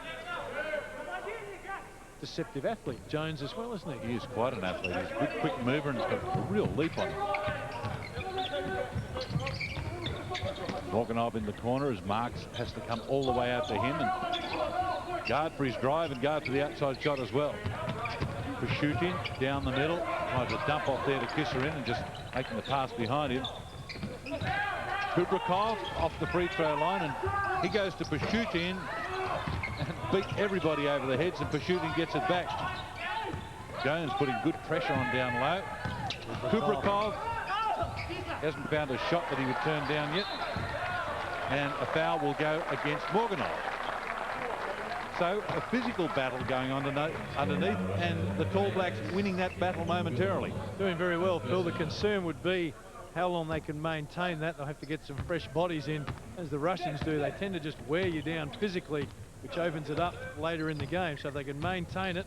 Deceptive athlete, Jones as well, isn't he? He is quite an athlete. He's a good, quick mover, and he's got a real leap on him. Morganov in the corner as Marks has to come all the way out to him and guard for his drive and guard for the outside shot as well. Pashutin down the middle, tries to dump off there to Kisserin and just making the pass behind him. Kubrikov off the free throw line, and he goes to Pashutin and beat everybody over the heads, and Pashutin gets it back. Jones putting good pressure on down low. Kubrikov hasn't found a shot that he would turn down yet, and a foul will go against Morganov. So a physical battle going on underneath, and the Tall Blacks winning that battle momentarily. Doing very well, Phil. The concern would be how long they can maintain that. They'll have to get some fresh bodies in, as the Russians do. They tend to just wear you down physically, which opens it up later in the game. So if they can maintain it,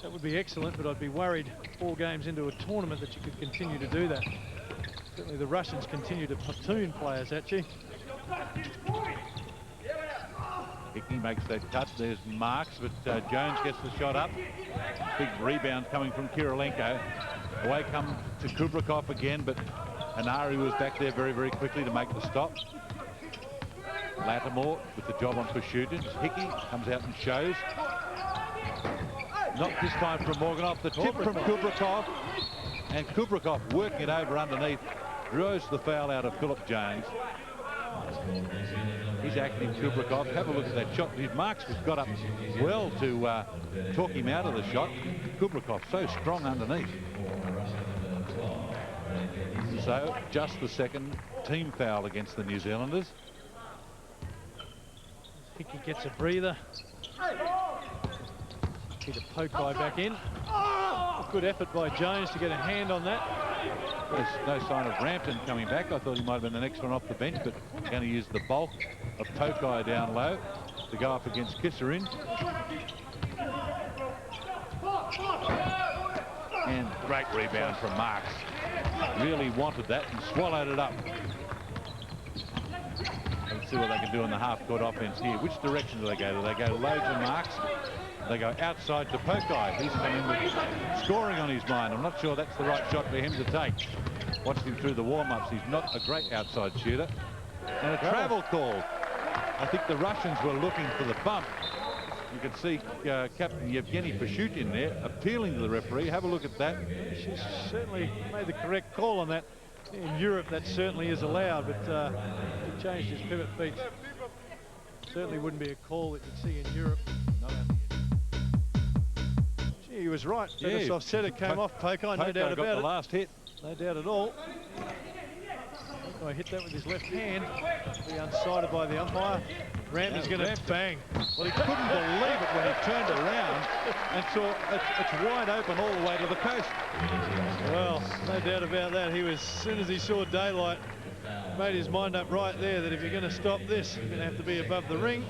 that would be excellent, but I'd be worried 4 games into a tournament that you could continue to do that. Certainly the Russians continue to platoon players at you. Hickey makes that cut. There's Marks, but Jones gets the shot up. Big rebound coming from Kirilenko. Away come to Kubrikov again, but Hanari was back there very, very quickly to make the stop. Lattimore with the job on Pashutin. Hickey comes out and shows. Not this time from Morganov. The tip from Kubrikov, and Kubrikov working it over underneath. Draws the foul out of Philip Jones. He's acting Kubrikov. Have a look at that shot. Marks has got up well to talk him out of the shot. Kubrikov so strong underneath. So just the second team foul against the New Zealanders. Hickey gets a breather. Peter Pokai back in. A good effort by Jones to get a hand on that. There's no sign of Rampton coming back. I thought he might have been the next one off the bench, but going to use the bulk of Pokai down low to go up against Kisserin. And great rebound from Marks. Really wanted that and swallowed it up. Let's see what they can do in the half-court offense here. Which direction do they go? Do they go low to Marks? They go outside to Pokai. He's coming with scoring on his mind. I'm not sure that's the right shot for him to take. Watched him through the warm-ups. He's not a great outside shooter. And a travel call. I think the Russians were looking for the bump. You can see Captain Yevgeny Pashutin there appealing to the referee. Have a look at that. She's certainly made the correct call on that. In Europe, that certainly is allowed, but he changed his pivot feet. Certainly wouldn't be a call that you'd see in Europe. Gee, he was right. Fetisov said it came off Pokai, no doubt about it. The last hit. No doubt at all. Pokai hit that with his left hand. Be unsighted by the umpire. Rampton's going to bang. Well, he couldn't believe it when he turned around and saw it's wide open all the way to the post. Well, no doubt about that. He was, as soon as he saw daylight, made his mind up right there that if you're going to stop this, you're going to have to be above the ring.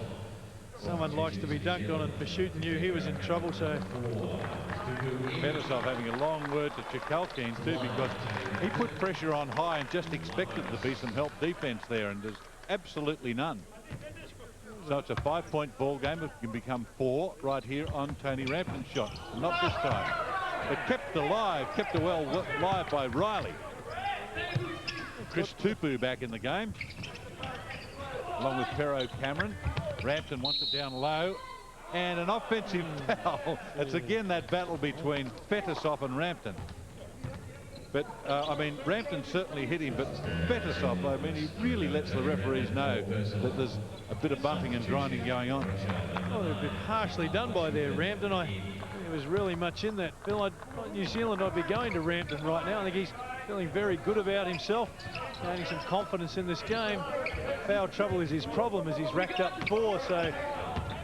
Someone likes to be dunked on, and Pashutin knew he was in trouble, so... Fetisov having a long word to Chikalkin too, because he put pressure on high and just expected to be some help defense there, and there's absolutely none. So it's a 5-point ball game. It can become 4 right here on Tony Rampton's shot. Not this time. But kept alive by Riley. Chris Tupu back in the game, along with Pero Cameron. Rampton wants it down low, and an offensive foul. It's again that battle between Fetisov and Rampton. But, I mean, Rampton certainly hit him, but Fetisov, I mean, he really lets the referees know that there's a bit of bumping and grinding going on. Oh, they've been harshly done by there, Rampton. I think there was really much in that. Phil, New Zealand, I'd be going to Rampton right now. I think he's feeling very good about himself, gaining some confidence in this game. foul trouble is his problem, as he's racked up 4, so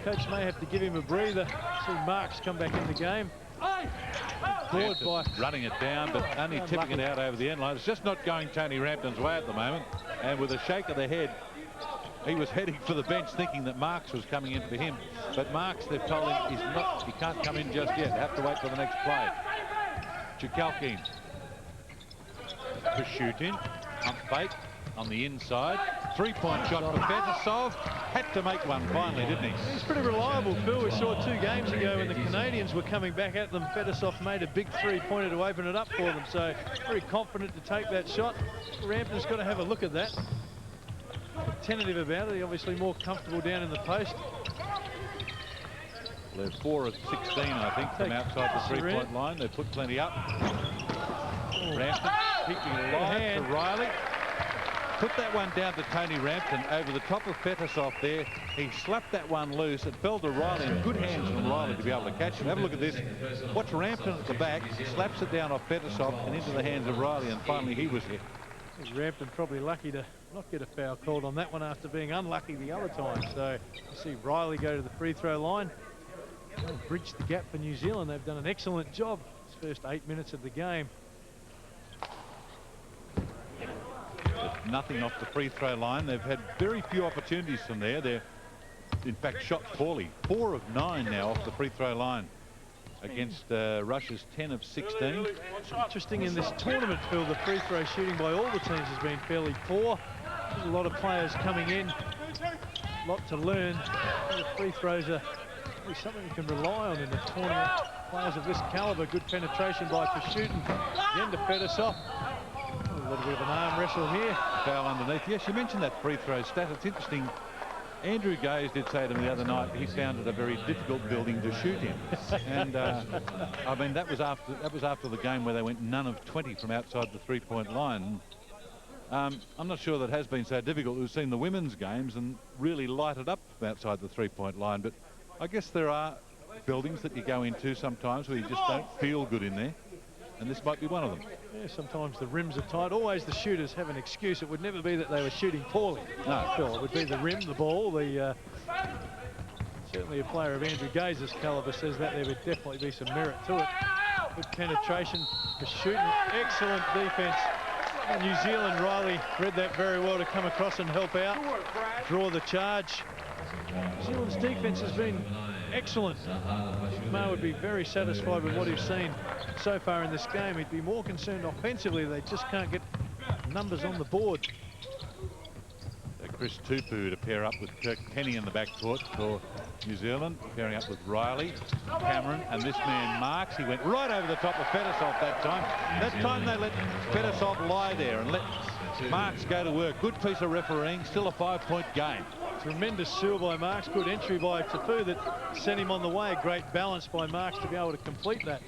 coach may have to give him a breather. See Marks come back in the game. Bored by running it down, but only tipping it out over the end line. It's just not going Tony Rampton's way at the moment. And with a shake of the head, he was heading for the bench thinking that Marks was coming in for him. But Marks, they've told him he's not, he can't come in just yet. Have to wait for the next play. Chikalkin. Pashootin. Pump fake on the inside. 3-point shot for Fetisov. Had to make one finally, didn't he? He's pretty reliable, Phil. We saw 2 games ago when the Canadians were coming back at them. Fetisov made a big 3-pointer to open it up for them, so very confident to take that shot. Rampton's got to have a look at that. Tentative about it. He's obviously more comfortable down in the post. They're 4 of 16, I think, from outside the 3-point line. They've put plenty up. Rampton keeping it alive to Riley. Put that one down to Tony Rampton over the top of Fetisov there. He slapped that one loose. It fell to Riley, and good hands from Riley to be able to catch him. Have a look at this. Watch Rampton at the back. He slaps it down off Fetisov and into the hands of Riley, and finally he was hit. Rampton probably lucky to not get a foul called on that one after being unlucky the other time. So you see Riley go to the free throw line. Bridge the gap for New Zealand. They've done an excellent job this first 8 minutes of the game. Nothing off the free throw line. They've had very few opportunities from there. They're, in fact, shot poorly. 4 of 9 now off the free throw line against Russia's 10 of 16. Interesting in this tournament, Phil, the free throw shooting by all the teams has been fairly poor. There's a lot of players coming in. A lot to learn. The free throws are really something you can rely on in the tournament. Players of this caliber, good penetration by Pashootin. Again to Fetisov. A little bit of an arm wrestle here. Foul underneath. Yes, you mentioned that free throw stat. It's interesting. Andrew Gaze did say to me the other night he found it a very difficult building to shoot in. And I mean, that was after the game where they went none of 20 from outside the 3-point line. I'm not sure that has been so difficult. We've seen the women's games and really light it up from outside the 3-point line. But I guess there are buildings that you go into sometimes where you just don't feel good in there. And this might be one of them. Yeah, sometimes the rims are tight. Always the shooters have an excuse. It would never be that they were shooting poorly. No. Phil, it would be the rim, the ball. Certainly a player of Andrew Gaze's caliber says that there would definitely be some merit to it. Good penetration for shooting. Excellent defense. And New Zealand, Riley read that very well to come across and help out. Draw the charge. New Zealand's defense has been excellent. Mo would be very satisfied with what he's seen so far in this game. He'd be more concerned offensively. They just can't get numbers on the board. Chris Tupu to pair up with Kirk Penny in the backcourt for New Zealand, pairing up with Riley, Cameron, and this man Marks. He went right over the top of Fetisov that time. That time they let Fetisov lie there and let Marks go to work. Good piece of refereeing, still a 5-point game. Tremendous seal by Marks, good entry by Tupu that sent him on the way. Great balance by Marks to be able to complete that.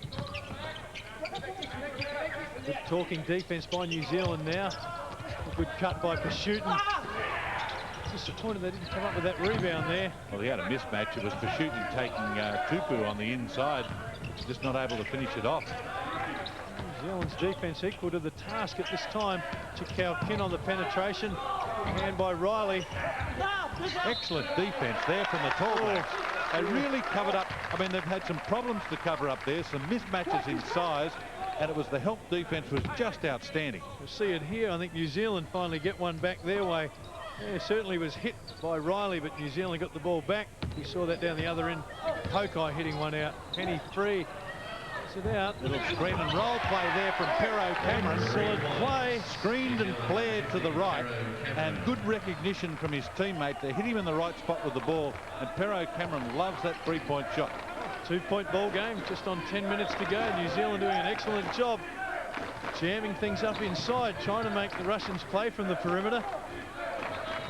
Good talking defense by New Zealand now. A good cut by Pashootin. Disappointed they didn't come up with that rebound there. Well, he had a mismatch. It was Pashootin taking Tupu on the inside, just not able to finish it off. New Zealand's defense equal to the task at this time. Chikalkin on the penetration. Hand by Riley. Excellent defense there from the Tall Blacks. They really covered up. I mean, they've had some problems to cover up there, some mismatches in size, and it was the help defense was just outstanding. You'll see it here. I think New Zealand finally get one back their way. Yeah, certainly was hit by Riley, but New Zealand got the ball back. We saw that down the other end. Pokai hitting one out. Penny free. It out. Little screen and roll play there from Pero Cameron. Solid play. Screened and flared to the right, and good recognition from his teammate to hit him in the right spot with the ball. And Pero Cameron loves that 3-point shot. 2-point ball game, just on 10 minutes to go. New Zealand doing an excellent job jamming things up inside, trying to make the Russians play from the perimeter.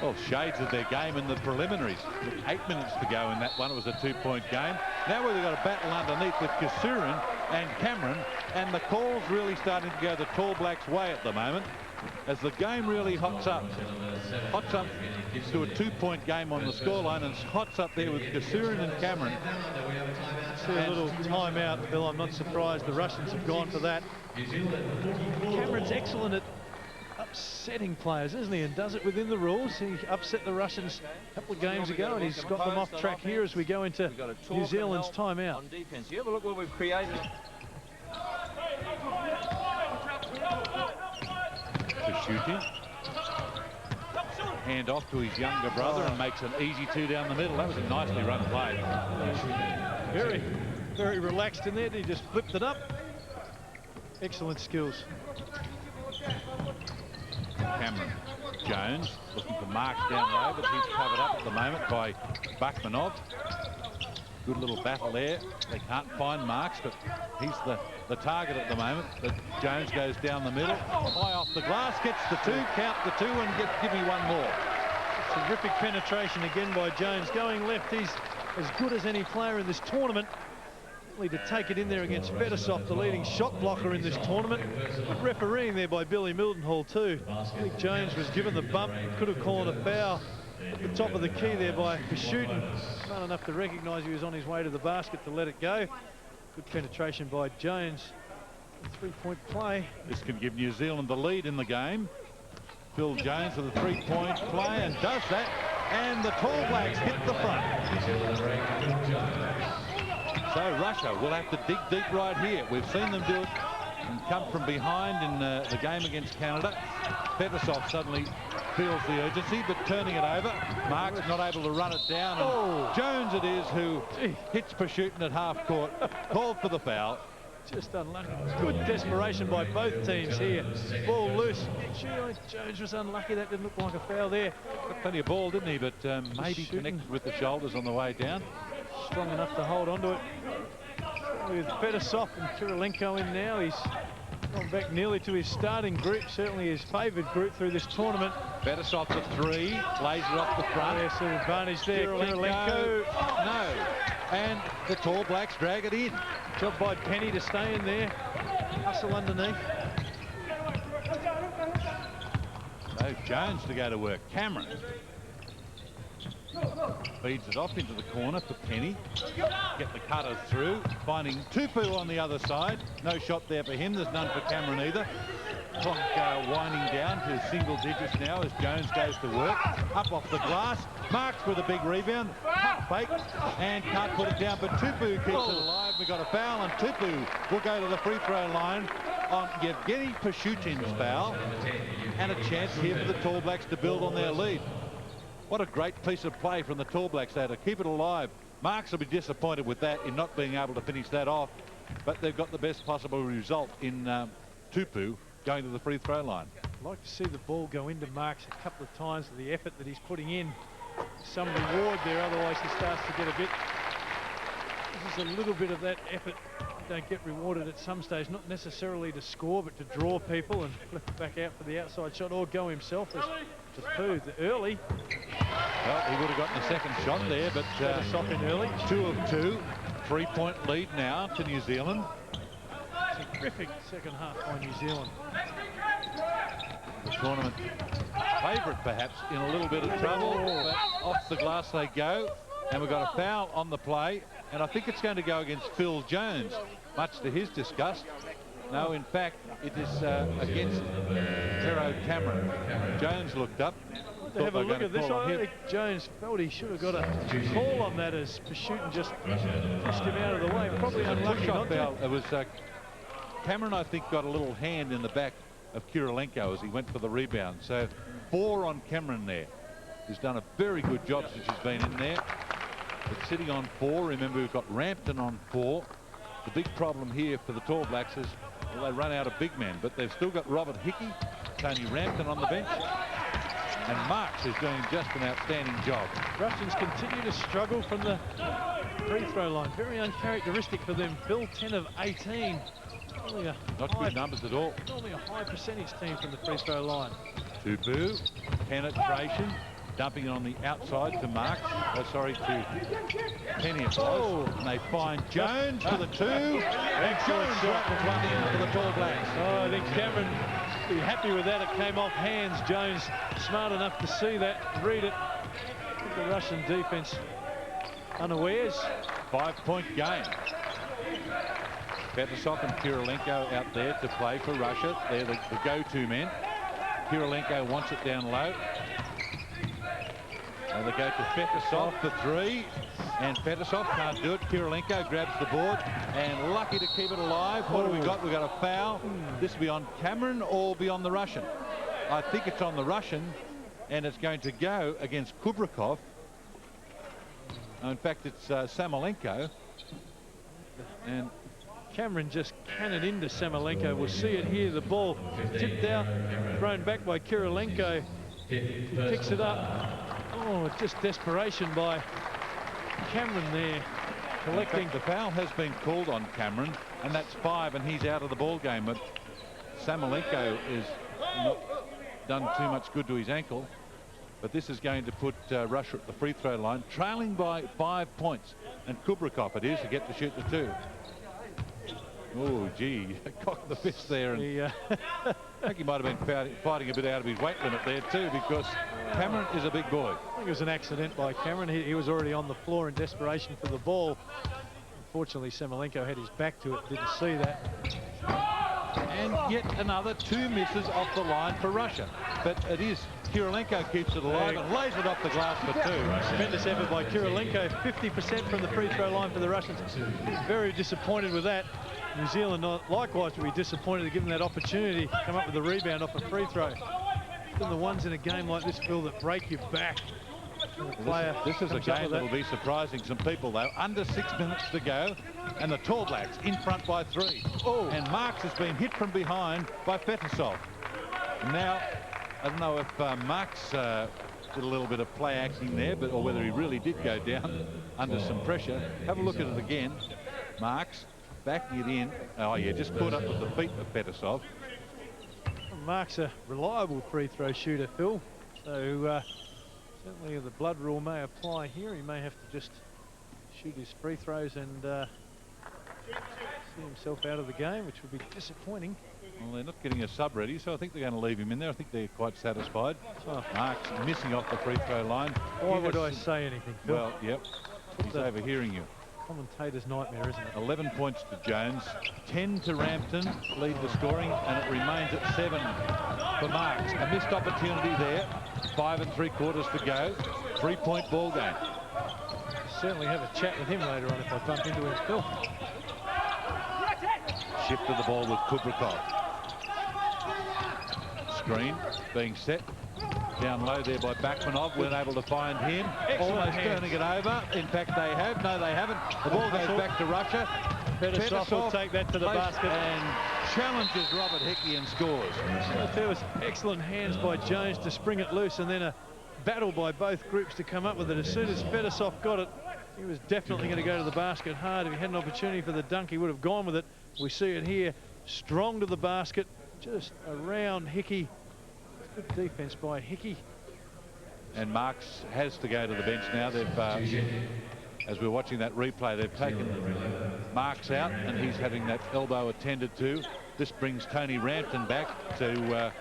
Well, shades of their game in the preliminaries. With 8 minutes to go in that one, it was a 2-point game. Now we've got a battle underneath with Kasurin and Cameron, and the call's really starting to go the Tall Blacks' way at the moment as the game really hots up to a 2-point game on the scoreline, and hots up there with Kasurin and Cameron. See a little timeout, Bill. I'm not surprised the Russians have gone for that. Cameron's excellent at upsetting players, isn't he? And does it within the rules. He upset the Russians a couple of games ago, and he's got them off track here as we go into New Zealand's timeout. On defense, you have a look what we've created. To shooting. Hand off to his younger brother and makes an easy 2 down the middle. That was a nicely run play. Very, very relaxed in there. He just flipped it up. Excellent skills. Cameron Jones looking for Marks down low, but he's covered up at the moment by Bachmanov. Good little battle there. They can't find Marks, but he's the target at the moment. But Jones goes down the middle, high off the glass, gets the 2, count the 2, and give me one more. Terrific penetration again by Jones. Going left, he's as good as any player in this tournament. Only to take it in there against Fedosov, the leading shot blocker in this tournament. Good refereeing there by Billy Mildenhall too. I think Jones was given the bump, could have called a foul at the top of the key there by Kashutin. Smart enough to recognise he was on his way to the basket to let it go. Good penetration by Jones. 3-point play. This can give New Zealand the lead in the game. Phil Jones with a 3-point play and does that. And the Tall Blacks hit the front. So Russia will have to dig deep right here. We've seen them do it and come from behind in the game against Canada. Fedosov suddenly feels the urgency, but turning it over. Marks not able to run it down. And Jones it is who hits Pashutin at half court. Called for the foul. Just unlucky. Good desperation by both teams here. Ball loose. Jones was unlucky. That didn't look like a foul there. Got plenty of ball, didn't he? But maybe connected with the shoulders on the way down. Strong enough to hold onto it. With Fedosov and Kirilenko in now, he's gone back nearly to his starting group, certainly his favoured group through this tournament. Fedosov for 3, lays it off the front. Yes, an advantage there. Kirilenko. No. And the Tall Blacks drag it in. Job by Penny to stay in there. Hustle underneath. So Jones to go to work. Cameron feeds it off into the corner for Penny. Get the cutters through. Finding Tupu on the other side. No shot there for him. There's none for Cameron either. Clock winding down to single digits now as Jones goes to work. Up off the glass. Marks with a big rebound. Pump fake and can't put it down, but Tupu keeps it alive. We got a foul and Tupu will go to the free throw line on Yevgeny Pashutin's foul, and a chance here for the Tall Blacks to build on their lead. What a great piece of play from the Tall Blacks there to keep it alive. Marks will be disappointed with that in not being able to finish that off, but they've got the best possible result in Tupu going to the free throw line. I'd like to see the ball go into Marks a couple of times for the effort that he's putting in. Some reward there, otherwise he starts to get a bit. This is a little bit of that effort. You don't get rewarded at some stage, not necessarily to score, but to draw people and flip it back out for the outside shot or go himself. As Pooh, early. Well, he would have gotten a second shot there, but stop in early. 2 of 2, 3-point lead now to New Zealand. Terrific second half by New Zealand. The tournament favourite perhaps in a little bit of trouble, but off the glass they go, and we've got a foul on the play, and I think it's going to go against Phil Jones, much to his disgust. No, in fact, it is against Tero Cameron. Jones looked up. To have a look at this, I think Jones felt he should have got a call on that as Pashutin just pushed him out of the way. Probably unlucky not to. It was Cameron, I think, got a little hand in the back of Kirilenko as he went for the rebound. So 4 on Cameron there. He's done a very good job since he's been in there. But sitting on 4, remember we've got Rampton on 4. The big problem here for the Tall Blacks is, well, they run out of big men, but they've still got Robert Hickey, Tony Rampton on the bench, and Marks is doing just an outstanding job. Russians continue to struggle from the free throw line. Very uncharacteristic for them. Phil, 10 of 18. Not good numbers at all. Only a high percentage team from the free throw line. Tupu, penetration, dumping it on the outside to Marks. To Penny it was. And they find Jones for the 2. And Jones right with one in for the Tall Blacks. Oh, I think Cameron be happy with that. It came off hands. Jones smart enough to see that, read it. The Russian defense unawares. 5-point game. Fedosov and Kirilenko out there to play for Russia. They're the go-to men. Kirilenko wants it down low. And they go to Fetisov for 3. And Fetisov can't do it. Kirilenko grabs the board and lucky to keep it alive. What do we got? We've got a foul. This will be on Cameron or be on the Russian. I think it's on the Russian, and it's going to go against Kubrikov. In fact, it's Samolenko. And Cameron just cannoned into Samolenko. We'll see it here. The ball tipped out, thrown back by Kirilenko. He picks it up. Oh, just desperation by Cameron there, collecting. The foul has been called on Cameron, and that's 5, and he's out of the ball game. But Samolenko is not done too much good to his ankle. But this is going to put Russia at the free throw line, trailing by 5 points. And Kubrikov it is to get to shoot the 2. Oh, gee, cocked the fist there. And I think he might have been fighting a bit out of his weight limit there too, because Cameron is a big boy. I think it was an accident by Cameron. He was already on the floor in desperation for the ball. Unfortunately, Samolenko had his back to it, didn't see that. And yet another 2 misses off the line for Russia. But it is Kirilenko keeps it alive and lays it off the glass for 2. Tremendous effort by Kirilenko. 50% from the free throw line for the Russians. Very disappointed with that. New Zealand likewise will be disappointed to give them that opportunity to come up with a rebound off a free throw. Then the ones in a game like this, Phil, that break your back. This is a game that will be surprising some people, though. Under 6 minutes to go, and the Tall Blacks in front by 3. Oh, and Marks has been hit from behind by Fetisov. Now, I don't know if Marks did a little bit of play acting there, or whether he really did go down under some pressure. Have a look at it again. Marks backing it in. Oh, yeah, just caught up with the feet of Fetisov. Mark's a reliable free throw shooter, Phil. So certainly the blood rule may apply here. He may have to just shoot his free throws and see himself out of the game, which would be disappointing. Well, they're not getting a sub ready, so I think they're going to leave him in there. I think they're quite satisfied. Oh. Mark's missing off the free throw line. Why would I say anything, Phil? Well, yep. He's overhearing you. Commentator's nightmare, isn't it? 11 points to Jones, 10 to Rampton, lead the scoring, and it remains at 7 for Marks. A missed opportunity there. 5 3/4 to go. 3-point ball game. Certainly have a chat with him later on if I bump into him, Phil. Shift of the ball with Kubrikov. Screen being set. Down low there by Bakmanov. Weren't able to find him. Almost turning it over. In fact, they have. No, they haven't. The ball goes back to Russia. Fetisov will take that to the basket. And challenges Robert Hickey and scores. There was excellent hands by Jones to spring it loose, and then a battle by both groups to come up with it. As soon as Fetisov got it, he was definitely going to go to the basket hard. If he had an opportunity for the dunk, he would have gone with it. We see it here. Strong to the basket. Just around Hickey. Good defense by Hickey. And Marks has to go to the bench now. They've, as we're watching that replay, they've taken Marks out, and he's having that elbow attended to. This brings Tony Rampton back to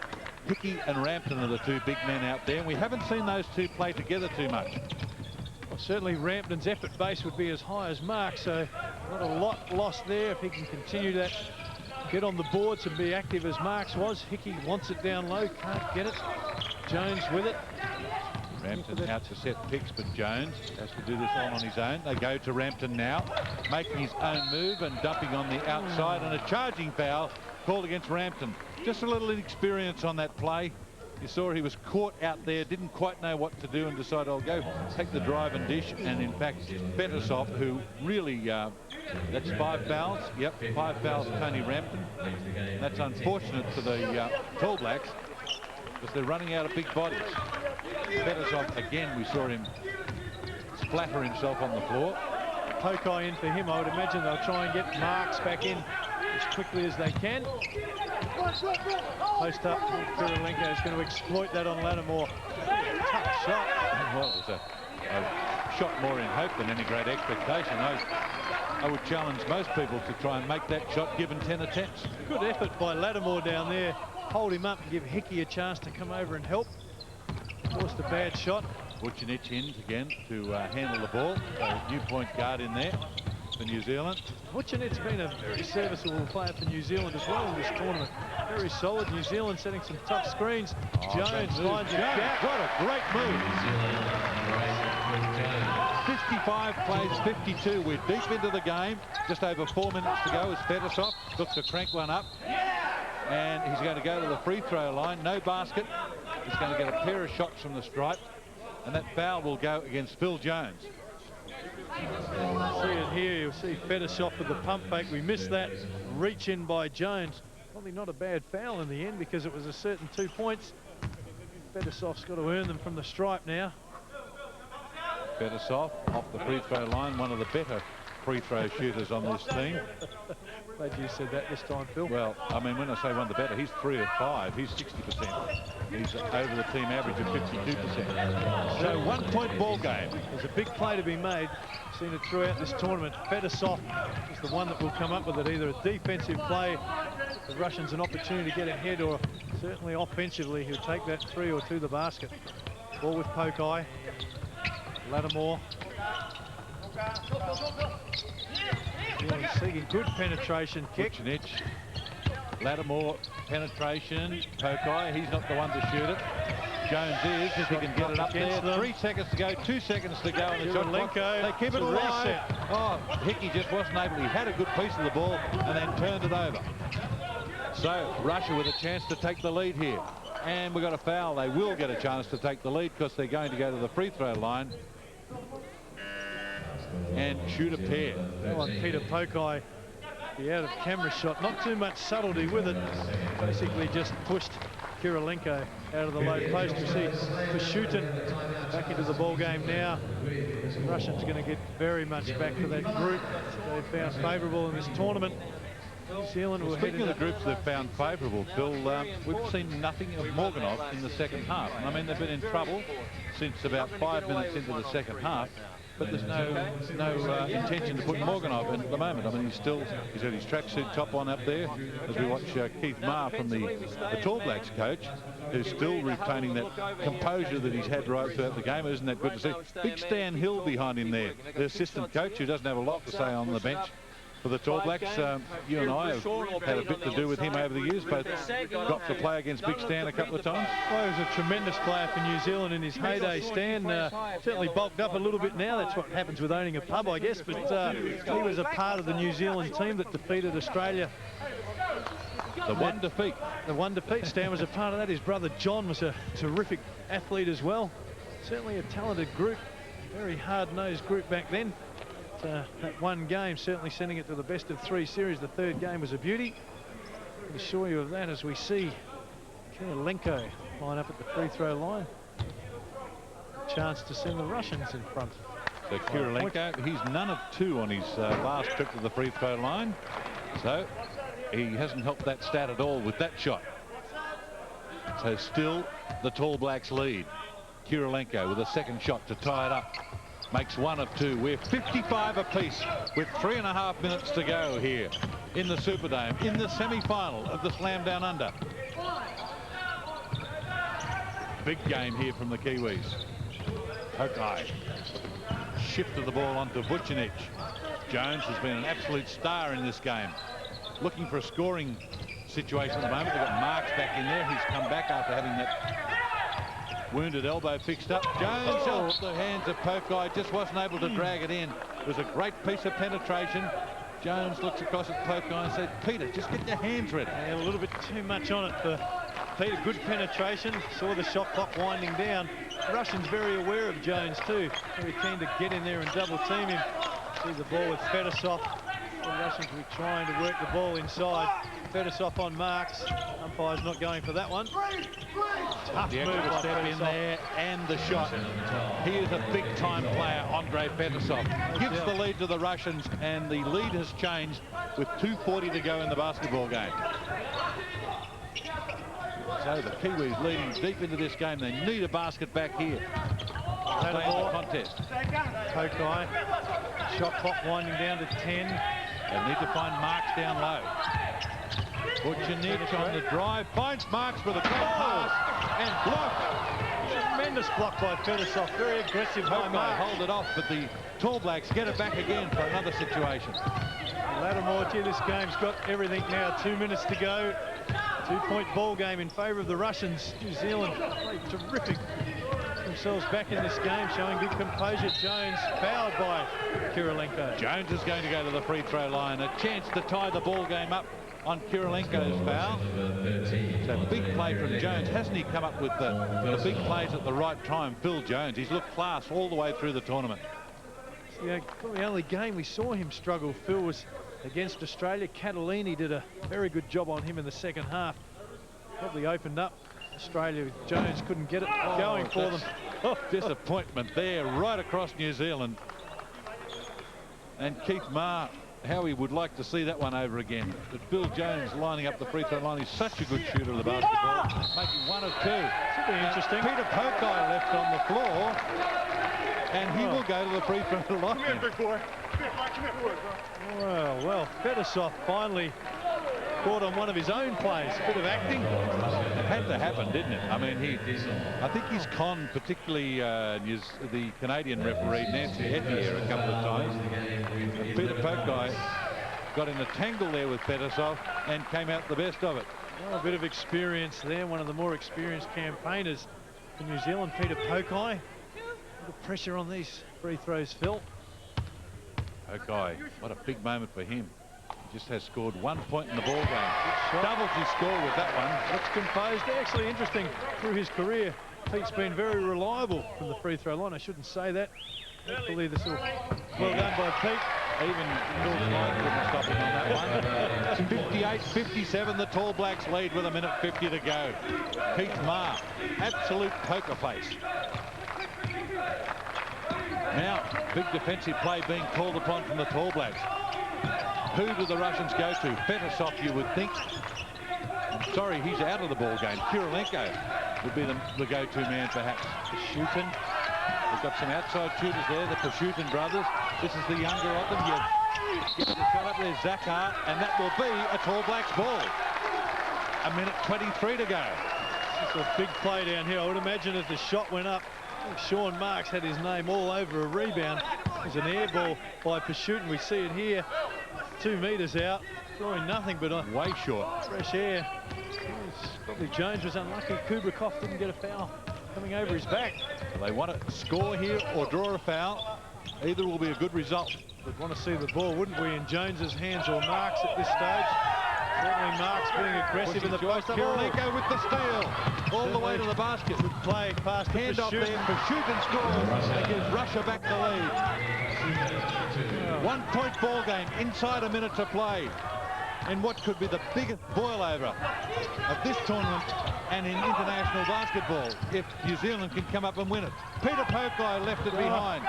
Hickey and Rampton are the 2 big men out there. And we haven't seen those 2 play together too much. Well, certainly Rampton's effort base would be as high as Marks, so not a lot lost there. If he can continue that, get on the boards and be active as Marks was. Hickey wants it down low, can't get it. Jones with it. Rampton out to set picks, but Jones has to do this all on his own. They go to Rampton now, making his own move and dumping on the outside, and a charging foul called against Rampton. Just a little inexperience on that play. You saw he was caught out there, didn't quite know what to do, and decided, I'll go take the drive and dish. And in fact, Fetisov, who really, that's 5 fouls. Yep, 5 fouls, Tony Rampton. That's unfortunate for the Tall Blacks, because they're running out of big bodies. Fetisov, again, we saw him splatter himself on the floor. Poke eye in for him. I would imagine they'll try and get Marks back in as quickly as they can. Post up. Kirilenko is going to exploit that on Lattimore. Tough shot. Well, it was a shot more in hope than any great expectation. I would challenge most people to try and make that shot given 10 attempts. Good effort by Lattimore down there. Hold him up and give Hickey a chance to come over and help. Forced a bad shot. Vucinic in again to handle the ball. So new point guard in there. for New Zealand. Vucinic's been a very serviceable player for New Zealand as well in this tournament. Very solid. New Zealand setting some tough screens. Jones finds a gap. What a great move. 55 plays 52. We're deep into the game. Just over 4 minutes to go as Fetisov looks to crank one up. And he's going to go to the free throw line. No basket. He's going to get a pair of shots from the stripe. And that foul will go against Phil Jones. See it here. You'll see Fetisov with the pump fake. We missed that reach in by Jones. Probably not a bad foul in the end because it was a certain 2 points. Fetisov's got to earn them from the stripe now. Fetisov off the free throw line, one of the better free throw shooters on this team. Glad you said that this time, Phil. Well, I mean, when I say one of the better, he's 3 of 5. He's 60%. He's over the team average of 52%. So 1 point ball game. There's a big play to be made. Seen it throughout this tournament. Fetisov is the one that will come up with it. Either a defensive play, the Russians an opportunity to get ahead, or certainly offensively, he'll take that 3 or to the basket. Ball with Pokai. Lattimore. Seeking good penetration kick. Vucinic. Lattimore penetration. Pokai, he's not the one to shoot it. Jones is, if he can get it up there. 3 seconds to go, 2 seconds to go on the shot clock. They keep it alive. Oh, Hickey just wasn't able. He had a good piece of the ball and then turned it over. So Russia with a chance to take the lead here. And we've got a foul. They will get a chance to take the lead because they're going to go to the free throw line and shoot a pair. Well, Peter Pokai, the out of camera shot, not too much subtlety with it. Basically just pushed Kirilenko out of the low post. We see Pashutin back into the ball game now. The Russians are going to get very much back to that group they found favourable in this tournament. New Zealand will Speaking of the groups they've found favourable, Phil, we've seen nothing of Morganov in the second half. And I mean, they've been in trouble since about 5 minutes into the second half. But there's no intention to put Morganov in at the moment. I mean, he's got his tracksuit top on up there as we watch Keith Marr from the Tall Blacks coach, who's still retaining that composure that he's had right throughout the game. Isn't that good to see? Big Stan Hill behind him there, the assistant coach, who doesn't have a lot to say on the bench for the Tall Blacks. You and I have had a bit to do with him over the years, both got to play against Big Stan a couple of times. Well, he was a tremendous player for New Zealand in his heyday. Stan certainly bulked up a little bit now. That's what happens with owning a pub, I guess. But he was a part of the New Zealand team that defeated Australia. The one defeat. The one defeat. Stan was a part of that. His brother John was a terrific athlete as well. Certainly a talented group. Very hard-nosed group back then. That one game certainly sending it to the best of 3 series. The third game was a beauty. I'll assure you of that as we see Kirilenko line up at the free throw line. Chance to send the Russians in front. So Kirilenko, he's none of 2 on his last trip to the free throw line. So he hasn't helped that stat at all with that shot. So still the Tall Blacks lead. Kirilenko with a second shot to tie it up. Makes 1 of 2. We're 55 apiece with 3.5 minutes to go here in the Superdome, in the semi-final of the Slam Down Under. Big game here from the Kiwis. Pokai shifted the ball onto Vucinic. Jones has been an absolute star in this game. Looking for a scoring situation at the moment. They've got Marks back in there. He's come back after having that wounded elbow fixed up. Jones off the hands of Pokai, just wasn't able to drag it in. It was a great piece of penetration. Jones looks across at Pokai and said, Peter, just get your hands ready. Yeah, a little bit too much on it for Peter. Good penetration. Saw the shot clock winding down. The Russians very aware of Jones too. Very keen to get in there and double team him. See the ball with Fetisov. The Russians will be trying to work the ball inside. Fetisov on Marks. Umpire's not going for that one. Tough the move extra step in there and the shot. He is a big-time player, Andrei Fetisov. Gives the lead to the Russians, and the lead has changed with 2:40 to go in the basketball game. So the Kiwis leading deep into this game. They need a basket back here. Stay in the contest. Pokai. Shot clock winding down to 10. They need to find Marks down low. Vucinic on the drive, finds Marks with a great pass and blocked. Tremendous block by Fetisov. Very aggressive by Pokai Mark. hold it off, but the Tall Blacks get it back again for another situation. Lattimore, gee, this game's got everything now. 2 minutes to go. 2-point ball game in favour of the Russians. New Zealand played terrific. Themselves back in this game, showing good composure. Jones fouled by Kirilenko. Jones is going to go to the free throw line. A chance to tie the ball game up on Kirilenko's foul. It's a big play from Jones. Hasn't he come up with the big plays at the right time? Phil Jones, he's looked class all the way through the tournament. Yeah, the only game we saw him struggle, Phil, was against Australia. Catalini did a very good job on him in the second half. Probably opened up Australia. Jones couldn't get it going for them. Disappointment there right across New Zealand. And Keith Maher, how he would like to see that one over again. But Phil Jones lining up the free throw line. He's such a good shooter of the basketball, making 1 of 2. Should be interesting. Peter Pokai left on the floor, and he will go to the free throw line. Come here, big boy. Well, Fetisov finally caught on one of his own plays. A bit of acting. It had to happen, didn't it? I mean, I think he's conned particularly the Canadian referee, Nancy Etier, a couple of times. Peter Pokai got in a tangle there with Fetisov and came out the best of it. Well, a bit of experience there. One of the more experienced campaigners in New Zealand, Peter Pokai. A little pressure on these free throws, Phil. Pokai, what a big moment for him. He just has scored 1 point in the ball game. Doubles his score with that one. Looks composed. Actually interesting, through his career, Pete's been very reliable from the free throw line. I shouldn't say that. Hopefully this will... Well done by Pete. Even Phil Klein couldn't stop him on that one. 58-57, the Tall Blacks lead with 1:50 to go. Keith Maher, absolute poker face. Now, big defensive play being called upon from the Tall Blacks. Who do the Russians go to? Fetisov, you would think. I'm sorry, he's out of the ball game. Kirilenko would be the go-to man, perhaps. Pashutin. They've got some outside shooters there, the Pashutin brothers. This is the younger of them. You get the shot up there, Zakar, and that will be a Tall Blacks ball. 1:23 to go. It's a big play down here. I would imagine if the shot went up, Sean Marks had his name all over a rebound. It was an air ball by Pashutin. We see it here, 2 metres out, throwing nothing but on Way short. fresh air. Probably Jones was unlucky. Kubrikov didn't get a foul coming over his back. They want to score here or draw a foul. Either will be a good result. We'd want to see the ball, wouldn't we, in Jones's hands or Marks at this stage. Certainly Marks being aggressive in the post. Kirilenko with the steal. All the way to the basket. Good play past the Hand off there. Pashutin scores and gives Russia back the lead. 1 point ball game inside a minute to play. In what could be the biggest boil-over of this tournament and in international basketball, if New Zealand can come up and win it. Peter Pokai left it behind.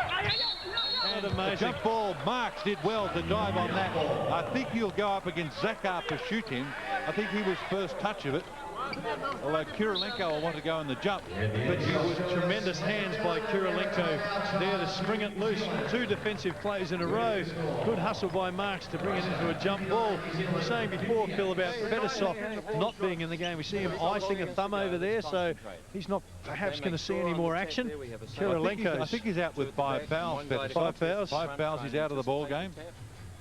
And a jump ball. Marks did well to dive on that. I think he'll go up against Zakar to shoot him. I think he was first touch of it. Although Kirilenko will want to go in the jump. But it was tremendous hands by Kirilenko there to string it loose. 2 defensive plays in a row. Good hustle by Marks to bring it into a jump ball. I was saying before, Phil, about Fetisov not being in the game. We see him icing a thumb over there, so he's not perhaps going to see any more action. Kirilenko, I think he's out with 5 fouls. 5 fouls. 5 fouls, he's out of the ball game.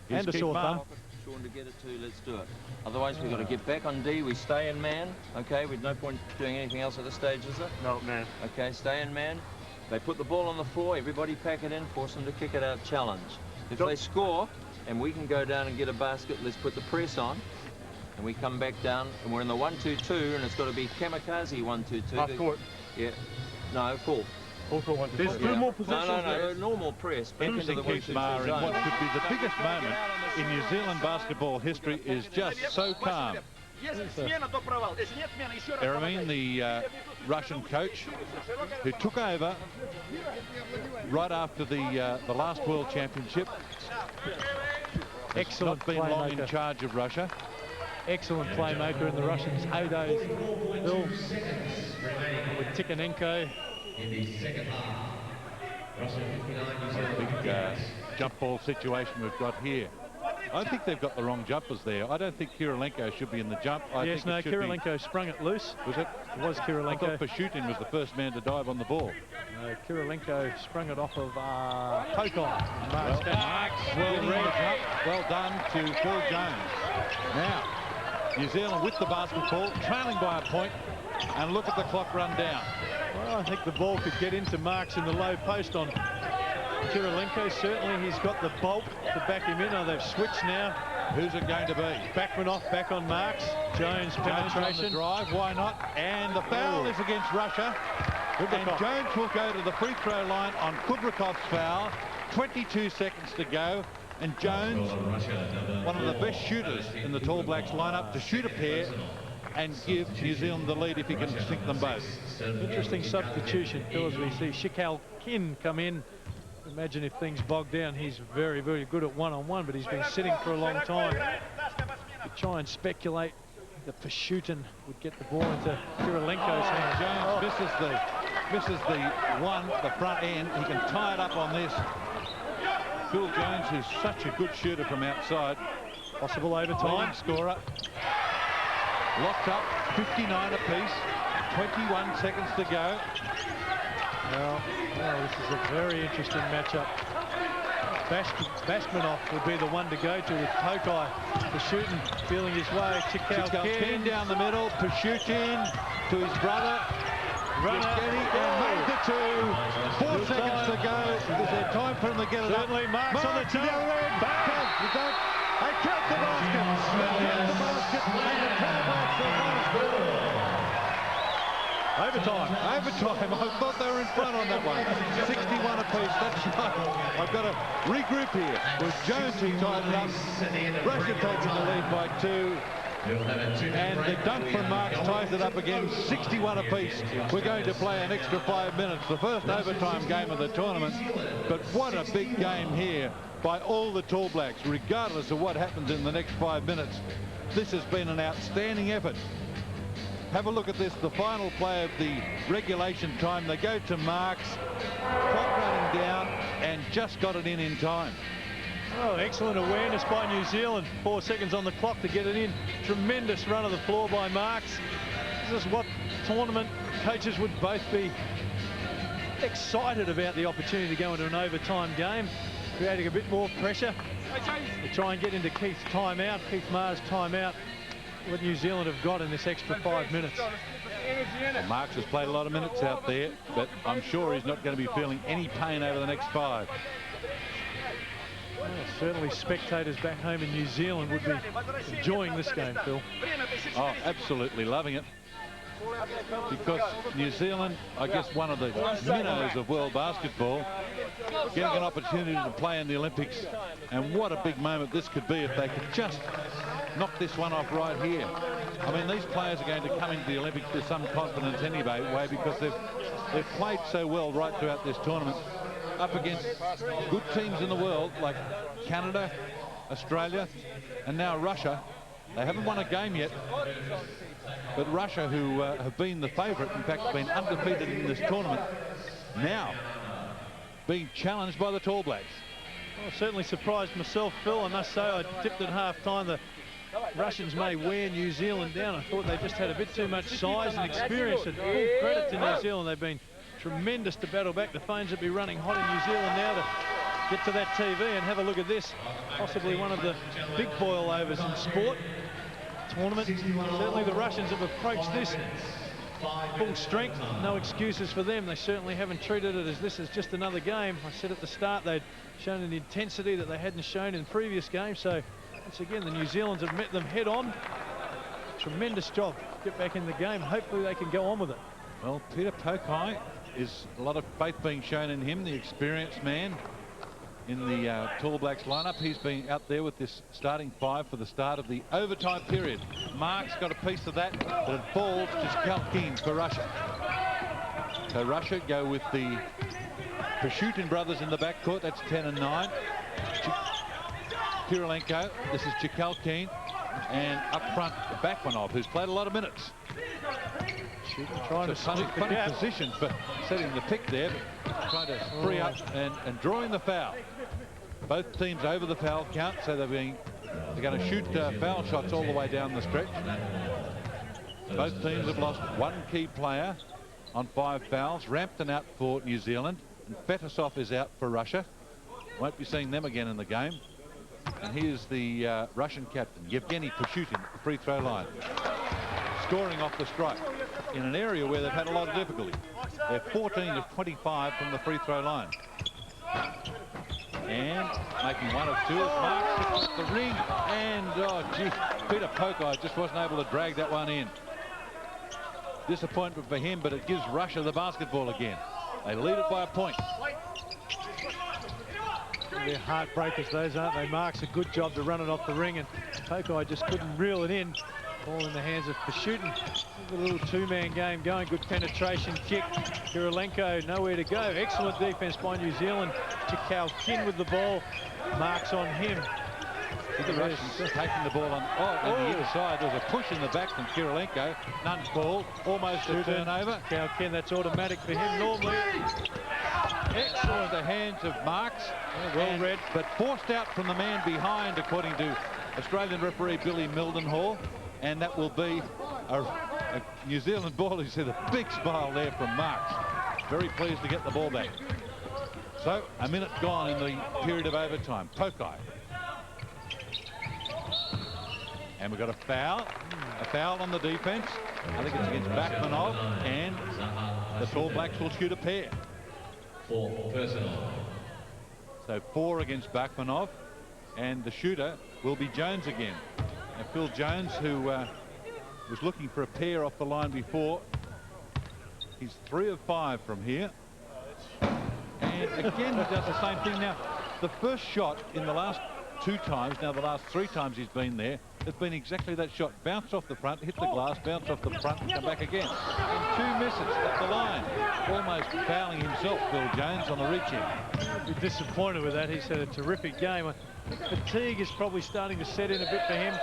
And a sore thumb. Sean to get it to, let's do it. Otherwise, we've got to get back on D. We stay in man, okay? With no point doing anything else at this stage, is it? No, man. Okay, stay in man. They put the ball on the floor, everybody pack it in, force them to kick it out, challenge. If they score, and we can go down and get a basket, let's put the press on, and we come back down, and we're in the 1-2-2, and it's got to be kamikaze 1-2-2. Half court. Yeah. No, full. Also 1-2-2. There's 2 Yeah. more positions. No, normal press. Back into the Keith 1-2-2 Maher in zone. what could be the biggest moment in New Zealand basketball history is just so calm. Eremin, the Russian coach, who took over right after the last World Championship. Excellent Not been long in playmaker. charge of Russia. Excellent playmaker in the Russians' heydays. Phil with Tikhanenko. Big jump ball situation we've got here. I think they've got the wrong jumpers there. I don't think Kirilenko should be in the jump. Yes, no, Kirilenko sprung it loose. Was it? It was I Kirilenko. thought Pashutin was the first man to dive on the ball. No, Kirilenko sprung it off of Pokai. Well read. Well done to Phil Jones. Now, New Zealand with the basketball, trailing by a point, and look at the clock run down. Well, I think the ball could get into Marks in the low post on Kirilenko. Certainly he's got the bulk to back him in. Oh, they've switched now. Who's it going to be? Backmanoff back on Marks. Jones On penetration. the drive, why not? And the foul is against Russia. And Jones will go to the free throw line on Kubrikov's foul. 22 seconds to go. And Jones, one of the best shooters in the Tall Blacks lineup, to shoot a pair and give New Zealand the lead if he can sink them both. Interesting substitution, Phil, as we see Chikal Kin come in. Imagine if things bog down. He's very, very good at one-on-one, but he's been sitting for a long time. To try and speculate that Pashutin would get the ball into Kirilenko's hands. Jones misses the front end. He can tie it up on this. Phil Jones, who's such a good shooter from outside. Possible overtime. Scorer. Locked up, 59 apiece. 21 seconds to go. Well, this is a very interesting matchup. Bashmanov would be the one to go to with Pokai. Pashutin feeling his way. Chikal Kin down the middle. Pashutin to his brother. Runner. And made the two. 4 seconds to go. Is there time for him to get it up? Certainly, Marks on the to the other end. They count the basket. They count the basket. And the Tall Blacks are Overtime. Overtime. I thought they were in front on that one. 61 apiece. That's right. I've got to regroup here. With Jones, he tied it up. Russia taking the lead by 2. And the dunk from Marks ties it up again. 61 apiece. We're going to play an extra 5 minutes. The first overtime game of the tournament. But what a big game here by all the Tall Blacks, regardless of what happens in the next 5 minutes. This has been an outstanding effort. Have a look at this, the final play of the regulation time. They go to Marks, clock running down, and just got it in time. Oh, excellent awareness by New Zealand. 4 seconds on the clock to get it in. Tremendous run of the floor by Marks. This is what tournament coaches would both be excited about, the opportunity to go into an overtime game, creating a bit more pressure to try and get into Keith Maher's timeout. What New Zealand have got in this extra 5 minutes. Well, Marks has played a lot of minutes out there, but I'm sure he's not going to be feeling any pain over the next 5. Well, certainly spectators back home in New Zealand would be enjoying this game, Phil. Oh, absolutely loving it. Because New Zealand, I guess one of the minnows of world basketball, getting an opportunity to play in the Olympics. And what a big moment this could be if they could just knock this one off right here. I mean, these players are going to come into the Olympics with some confidence anyway, because they've played so well right throughout this tournament, up against good teams in the world like Canada, Australia, and now Russia. They haven't won a game yet, but Russia, who have been the favourite, in fact been undefeated in this tournament, now being challenged by the Tall Blacks. Well, certainly surprised myself, Phil. I must say, I tipped at half-time the Russians may wear New Zealand down. I thought they just had a bit too much size and experience, and full credit to New Zealand. They've been tremendous to battle back. The phones would be running hot in New Zealand now to get to that TV and have a look at this. Possibly one of the big boil overs in sport tournament. Certainly the Russians have approached this full strength. No excuses for them. They certainly haven't treated it as this is just another game. I said at the start they'd shown an intensity that they hadn't shown in previous games. So once again, the New Zealanders have met them head on. Tremendous job. Get back in the game. Hopefully they can go on with it. Well, Peter Pokai is a lot of faith being shown in him, the experienced man in the Tall Blacks lineup. He's been out there with this starting 5 for the start of the overtime period. Mark's got a piece of that, but it falls to Chikal Kin for Russia. So Russia go with the Pashutin brothers in the backcourt. That's 10 and 9. Kirilenko, this is Chikal Kin, and up front Backmanov, who's played a lot of minutes. Trying to funny position for setting the pick there, but trying to free up and drawing the foul. Both teams over the foul count, so they're being They're going to shoot foul shots all the way down the stretch. Both teams have lost one key player on 5 fouls. Rampton out for New Zealand, and Fetisov is out for Russia. Won't be seeing them again in the game. And here's the Russian captain, Yevgeny Pushutin, at the free throw line, scoring off the strike in an area where they've had a lot of difficulty. They're 14 of 25 from the free throw line. And making 1 of 2 is Marks hits the ring, and oh gee, Peter Pokai just wasn't able to drag that one in. Disappointment for him, but it gives Russia the basketball again. They lead it by a point. They're heartbreakers, those, aren't they? Marks a good job to run it off the ring, and Pokai just couldn't reel it in. Ball in the hands of Pushutin. A little 2-man game going. Good penetration kick. Kirilenko nowhere to go. Excellent defense by New Zealand. Chikau Kin with the ball. Marks on him. The Russians taking the ball on the inside. There's a push in the back from Kirilenko. None called. Almost a turnover. Chikau Kin, that's automatic for him normally. Excellent the hands of Marks. Well read. But forced out from the man behind, according to Australian referee Billy Mildenhall. And that will be a New Zealand ball. You see the big smile there from Marks. Very pleased to get the ball back. So a minute gone in the period of overtime. Pokai. And we've got a foul. A foul on the defense. I think it's against Backmanov. And the Tall Blacks will shoot a pair. 4 personal. So 4 against Backmanov. And the shooter will be Jones again. Now Phil Jones, who was looking for a pair off the line before, he's 3 of 5 from here. And again, he does the same thing. Now, the first shot in the last 2 times, now the last 3 times he's been there, it's been exactly that shot. Bounce off the front, hit the glass, bounce off the front, and come back again. And 2 misses at the line. Almost fouling himself, Phil Jones, on the reach-in. Be disappointed with that. He's had a terrific game. Fatigue is probably starting to set in a bit for him.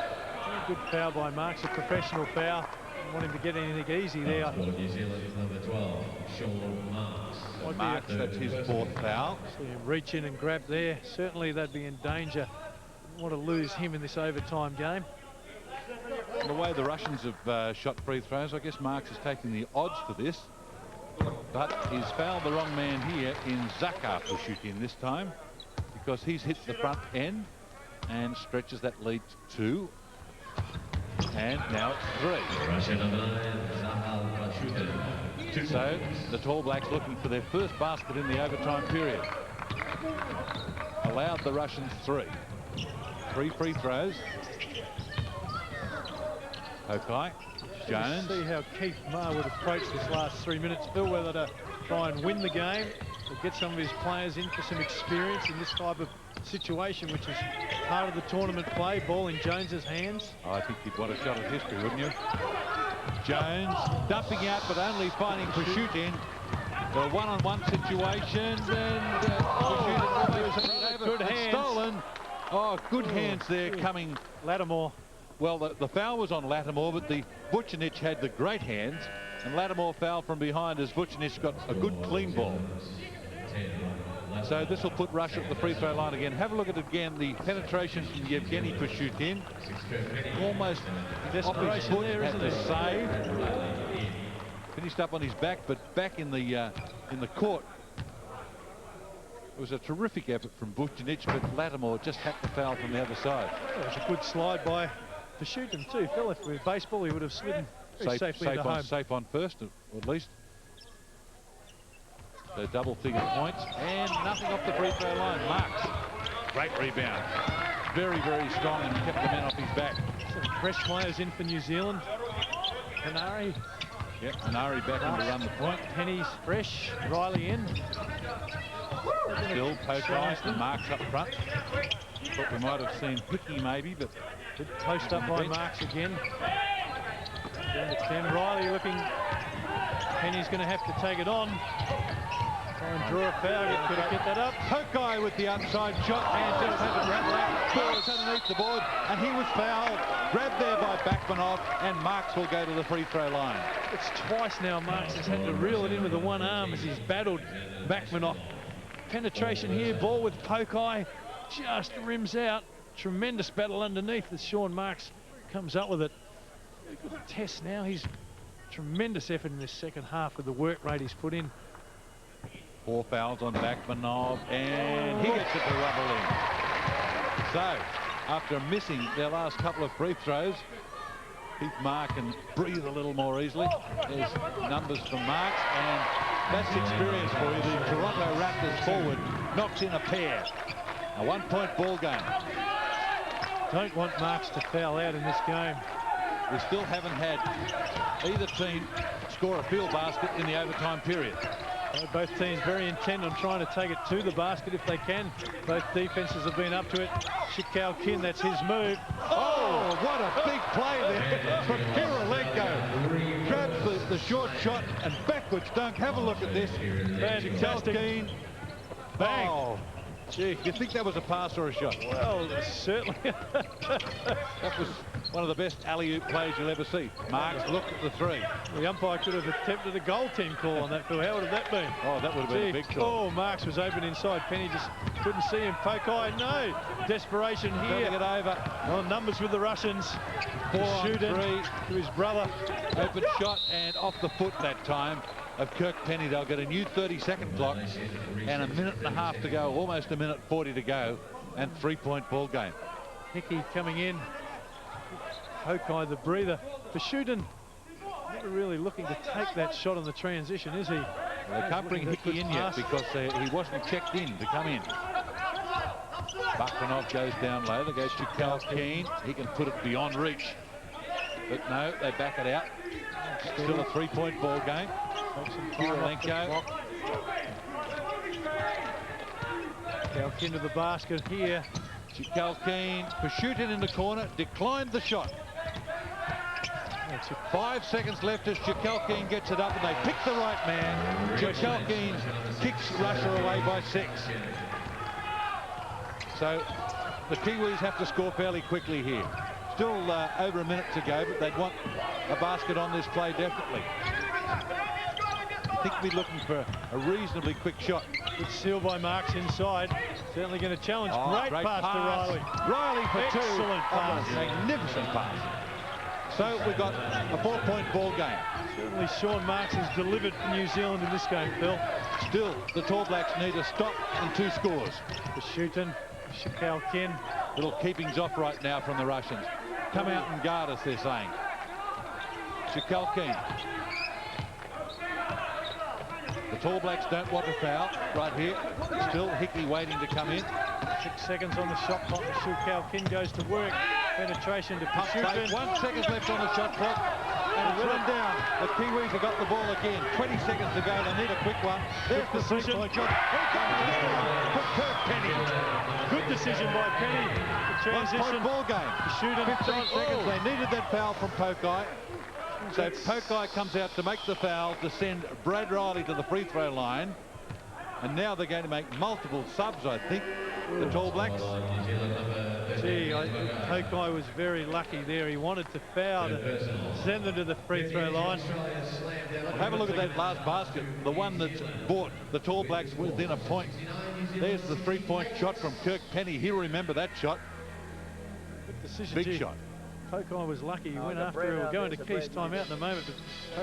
Good foul by Marks, a professional foul. Don't want him to get anything easy there. New Zealand's number 12, Sean Marks. Marks, that's his 4th foul. See him reach in and grab there. Certainly they'd be in danger. Don't want to lose him in this overtime game. The way the Russians have shot free throws, I guess Marks is taking the odds for this. But he's fouled the wrong man here in Zakar Pushutin this time, because he's hit the front end and stretches that lead to 2. And now it's 3. Russia number 9, Zahal Pushutin. 2 So points. the Tall Blacks looking for their first basket in the overtime period. Allowed the Russians 3. 3 free throws. Pokai, Jones. See how Keith Maher would approach this last 3 minutes, Phil, whether to try and win the game or get some of his players in for some experience in this type of situation, which is part of the tournament play. Ball in Jones's hands. Oh, I think you'd want a shot at history, wouldn't you? Jones dumping out, but only finding Pushutin. The one-on-one situation, and Pushutin good hands. Stolen. Oh, good hands there coming. Lattimore. Well, the foul was on Lattimore, but the Vucinic had the great hands, and Lattimore fouled from behind as Vucinic got a good clean ball. So this will put Russia at the free throw line again. Have a look at it again. The penetration from Yevgeny Pushutin. Almost off his foot there, at isn't the it? save. Finished up on his back, but back in the court. It was a terrific effort from Vucinic, but Lattimore just had the foul from the other side. It was a good slide by Pushutin too, Phil. If with baseball, he would have slidden very safely into home. Safe on first, at least. So double-figure points, and nothing off the free throw line. Marks, great rebound. Very, very strong, and kept the man off his back. Some fresh players in for New Zealand. Canary. Yep, Anari back in to run the point. Penny's fresh. Riley in. Still Pokai and Marks up front. Thought we might have seen Hickey maybe, but Good post up by Marks again. Down to 10. Riley looking. Penny's going to have to take it on. Try and draw a foul. Could have get that up. Pokai with the outside shot and just had it rattle out. Ball is underneath the board, and he was fouled. Grabbed there by Backmanov, and Marks will go to the free throw line. It's twice now Marks has had to reel it in with the one arm as he's battled Backmanov. Penetration here, ball with Pokai. Just rims out. tremendous battle underneath as Sean Marks comes up with it. Good test now. He's tremendous effort in this second half with the work rate he's put in. 4 fouls on Backmanov, and he gets it to rubble in. So, after missing their last couple of free throws, Heath Mark can breathe a little more easily. There's numbers from Marks, and that's experience for you. The Toronto Raptors forward knocks in a pair. A 1-point ball game. Don't want Marks to foul out in this game. We still haven't had either team score a field basket in the overtime period. Both teams very intent on trying to take it to the basket if they can. Both defenses have been up to it. Shikal Kin, that's his move. Oh, what a big play there from Kirilenko. Grabs the short shot and backwards dunk. Have a look at this. Fantastic. Bang. Oh, gee, you think that was a pass or a shot? Well, certainly. That was one of the best alley-oop plays you'll ever see. Marks looked at the three. The umpire could have attempted a goaltend call on that, Phil. How would have that been? Oh, that would have been a big call. Oh, Marks was open inside. Penny just couldn't see him. Pokai, no. Desperation here. Turning it over. Well, numbers with the Russians. 4 on 3. To his brother. Open shot and off the foot that time of Kirk Penny. They'll get a new 30-second clock and a minute and a half to go, almost a minute 40 to go, and 3-point ball game. Hickey coming in. Pokai, the breather. Fishutin never really looking to take that shot on the transition, is he? Well, they can't bring Hickey in yet because he wasn't checked in to come in. Backmanov goes down low. There goes Shikal Kin. He can put it beyond reach. But no, they back it out. Still a 3-point ball game. Kirilenko. Shikal Kin to the basket here. Shikal Kin, Fishutin in the corner, declined the shot. 5 seconds left as Shikal Kin gets it up, and they pick the right man. Shikal Kin kicks Russia away by 6. So the Kiwis have to score fairly quickly here. Still over a minute to go, but they'd want a basket on this play definitely. I think we're looking for a reasonably quick shot. Good seal by Marks inside. Certainly going to challenge. Great pass to Riley. Riley for Excellent 2. pass. Oh, magnificent pass. So we've got a 4-point ball game. Certainly Sean Marks has delivered for New Zealand in this game, Phil. Still, the Tall Blacks need a stop and 2 scores. Fishutin, Shikal Kin. Little keepings off right now from the Russians. Come out and guard us, they're saying. Shikal Kin. The Tall Blacks don't want to foul right here. Still Hickey waiting to come in. 6 seconds on the shot clock. Shikal Kin goes to work. Penetration to Fishutin. 1 second left on the shot clock. And it's run down. The Kiwis have got the ball again. 20 seconds to go. They need a quick one. There's the 3-point shot. For Kirk Penny. Good decision by Penny. The transition. 1-point ball game. Fishutin. 15 seconds. They needed that foul from Pokai. So Pokai comes out to make the foul to send Brad Riley to the free throw line. And now they're going to make multiple subs, I think, the Tall Blacks. Gee, Pokai was very lucky there. He wanted to foul to send them to the free throw line. Have a look at that last basket, the one that's brought the Tall Blacks within a point. There's the 3-point shot from Kirk Penny. He'll remember that shot. Good decision. Big shot. Pokai was lucky. He went after it. We'll go into Keith's timeout in a moment, but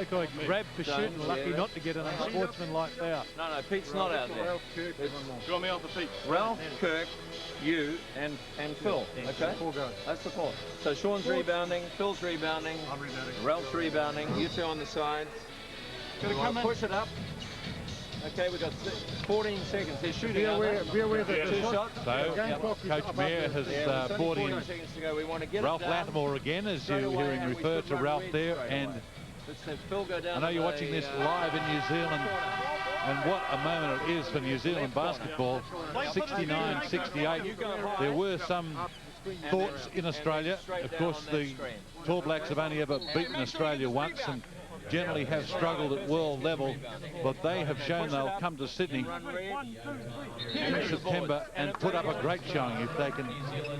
Pokai grabbed Fishutin, lucky not to get an unsportsmanlike foul. No, Pete's not out there. Do you want me off the Pete? Ralph, Kirk, you, and Phil. Okay? 4 guys. That's the 4. So Sean's rebounding, Phil's rebounding, I'm rebounding. Ralph's rebounding, you 2 on the sides. You want to push it up. Okay, we've got 14 seconds. They're shooting. Be aware that 2 shots. So Coach Mayer has brought in seconds to go. We want to get Ralph it down. Lattimore again, as you hear him refer to Ralph there. And Let's let Phil go down. I know you're watching this live in New Zealand, and what a moment it is for New Zealand basketball. 69-68. There were some thoughts in Australia. Of course, the Tall Blacks have only ever beaten Australia once and generally have struggled at world level, but they have shown they'll come to Sydney in September and put up a great showing. If they can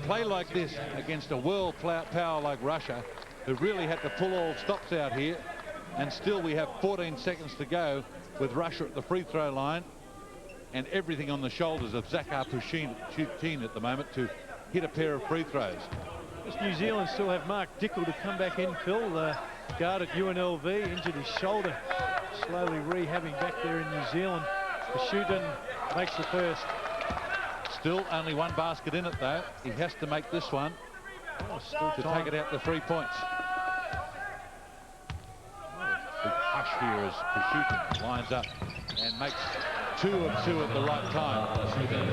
play like this against a world power like Russia, who really had to pull all stops out here, and still we have 14 seconds to go with Russia at the free throw line and everything on the shoulders of Zakhar Pushin at the moment to hit a pair of free throws. Just New Zealand still have Mark Dickel to come back in, Phil. Guard at UNLV, injured his shoulder. Slowly rehabbing back there in New Zealand. Pashootin makes the first. Still only one basket in it, though. He has to make this one to take it out to 3 points. Big hush here as Pashootin lines up and makes 2 of 2 at the right time.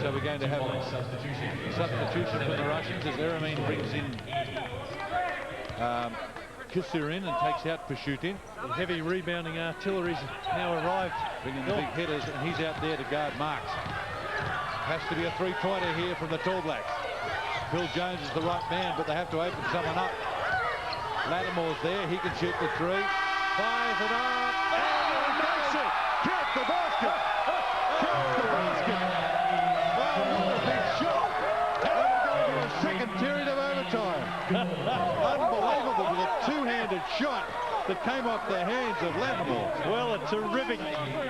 So we're going to have a substitution for the Russians as Eramine brings in Kisirin and takes out Pashootin. The heavy rebounding artillery's now arrived. Bringing the big hitters, and he's out there to guard Marks. Has to be a 3-pointer here from the Tall Blacks. Phil Jones is the right man, but they have to open someone up. Lattimore's there. He can shoot the 3. Fires it up. And he makes it. Count the basket. Count the basket. Oh, what a big shot. And we're going to a second period of overtime. Unbelievable with a two-handed shot that came off the hands of Lattimore. Well, a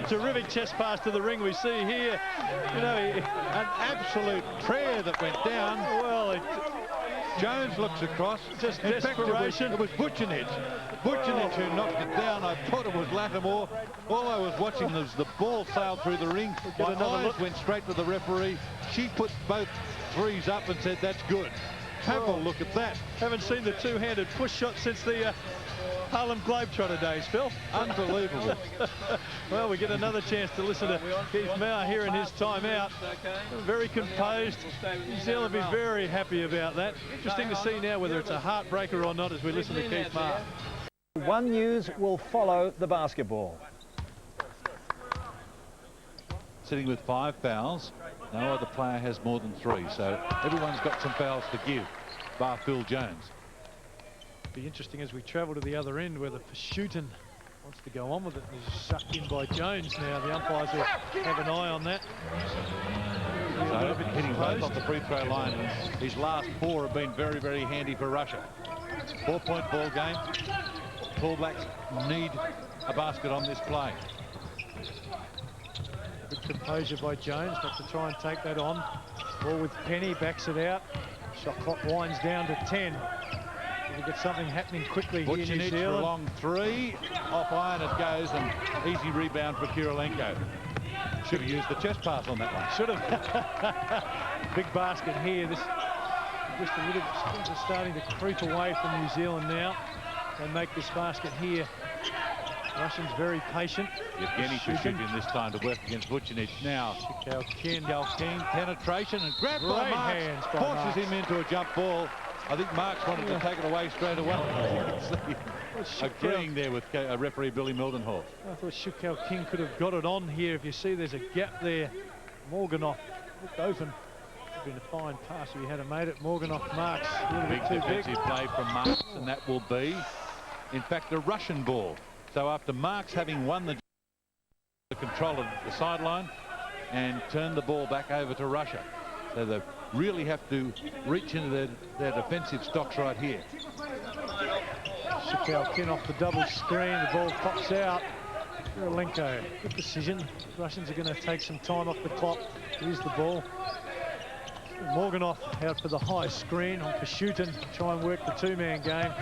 terrific chest pass to the ring we see here. You know, An absolute prayer that went down. well, Jones looks across. Just In fact, desperation. it was Vucinic. Vucinic who knocked it down. I thought it was Lattimore. All I was watching as the ball sailed through the ring. My eyes went straight to the referee. She put both 3s up and said, that's good. Have a look at that. haven't seen the two-handed push shot since the Harlem Globetrotter days, Phil. Unbelievable. Well, we get another chance to listen to Keith Mauer here in his timeout. Very composed. New Zealand will be very happy about that. Interesting to see now whether it's a heartbreaker or not as we listen to Keith Mauer. One News will follow the basketball. Sitting with 5 fouls. No other player has more than 3, so everyone's got some fouls to give, bar Phil Jones. Be interesting as we travel to the other end whether Pashootin wants to go on with it. He's sucked in by Jones now. The umpires will have an eye on that. So hitting both off the free throw line. His last 4 have been very, very handy for Russia. 4-point ball game. Tall Blacks need a basket on this play. Good composure by Jones not to try and take that on. Ball with Penny, backs it out. Shot clock winds down to 10. We get something happening quickly here in New Vucinic for a Zealand. long 3. Off iron it goes, and easy rebound for Kirilenko. Should have used the chest pass on that one. Should have. Big basket here. This just a little things are starting to creep away from New Zealand now. They make this basket here. Russians very patient. Yevgeny Pashootin this time to work against Vucinic now. Kalkin. Kalkin, penetration and grabbed by Great Marks. hands by Forces Marks. him into a jump ball. I think Marks wanted to take it away straight away. Agreeing there with referee Billy Mildenhall. I thought Shukal King could have got it on here. If you see there's a gap there. Morganoff looked open. Would have been a fine pass if he had made it. Morganoff Marks a little Big bit too big. defensive play from Marks, and that will be, in fact, a Russian ball. So after Marks having won the control of the sideline and turned the ball back over to Russia. So they really have to reach into their defensive stocks right here. Shukal off the double screen. The ball pops out. Kirilenko, good decision. Russians are going to take some time off the clock. Here's the ball. Morganoff out for the high screen on Pashootin. Try and work the 2-man game.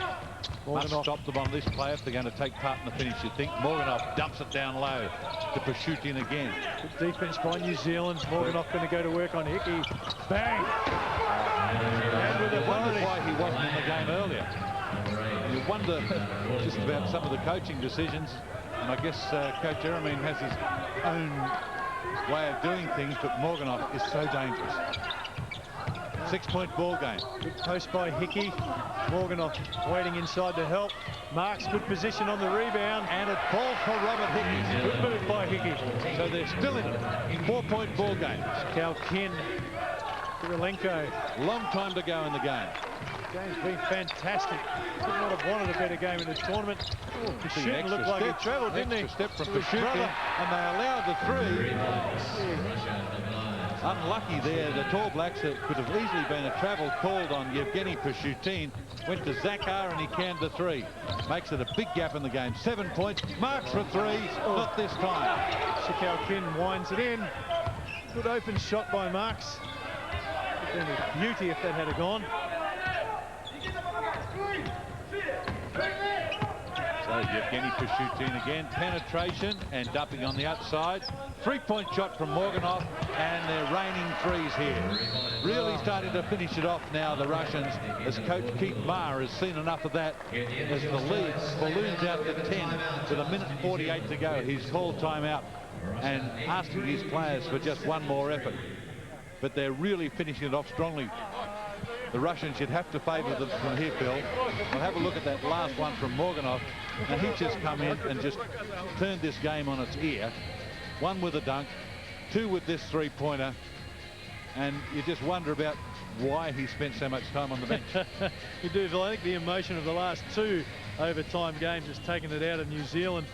Must Morganoff stop them on this play if they're going to take part in the finish, you think. Morganoff dumps it down low to Pashootin again. good defense by New Zealand. Morganoff going to go to work on Hickey. Bang! And with You a wonder volley. why he wasn't in the game earlier. You wonder just about some of the coaching decisions. And I guess Coach Eramine has his own way of doing things, but Morganoff is so dangerous. 6-point ball game. Good post by Hickey. Morganoff waiting inside to help. Marks good position on the rebound. And it falls for Robert Hickey. Good move by Hickey. So they're still in it. 4-point ball game. Kalkin. Kirilenko. Long time to go in the game. Game's been fantastic. Could not have wanted a better game in this tournament. See an Pashootin looked like he travelled, didn't he? Extra step from To his Pashootin, brother. and they allowed the 3. Unlucky there, the Tall Blacks. It could have easily been a travel called on Yevgeny Pashootin. Went to Zakar and he canned the 3. Makes it a big gap in the game. 7 points. Marks for 3. Not this time. Kalkin winds it in. Good open shot by Marks. Been a beauty if that had gone. So Yevgeny Pashutin again, penetration and dumping on the outside. Three-point shot from Morganov, and they're raining threes here. Really starting to finish it off now, the Russians, as coach Keith Maher has seen enough of that as the lead balloons out to 10 with 1:48 to go. He's called timeout and asking his players for just one more effort. But they're really finishing it off strongly. The Russians should have to favour them from here, Phil. We'll have a look at that last one from Morganov. And he's just come in and just turned this game on its ear. One with a dunk, two with this three-pointer. And you just wonder about why he spent so much time on the bench. You do, Phil. I think the emotion of the last two overtime games has taken it out of New Zealand.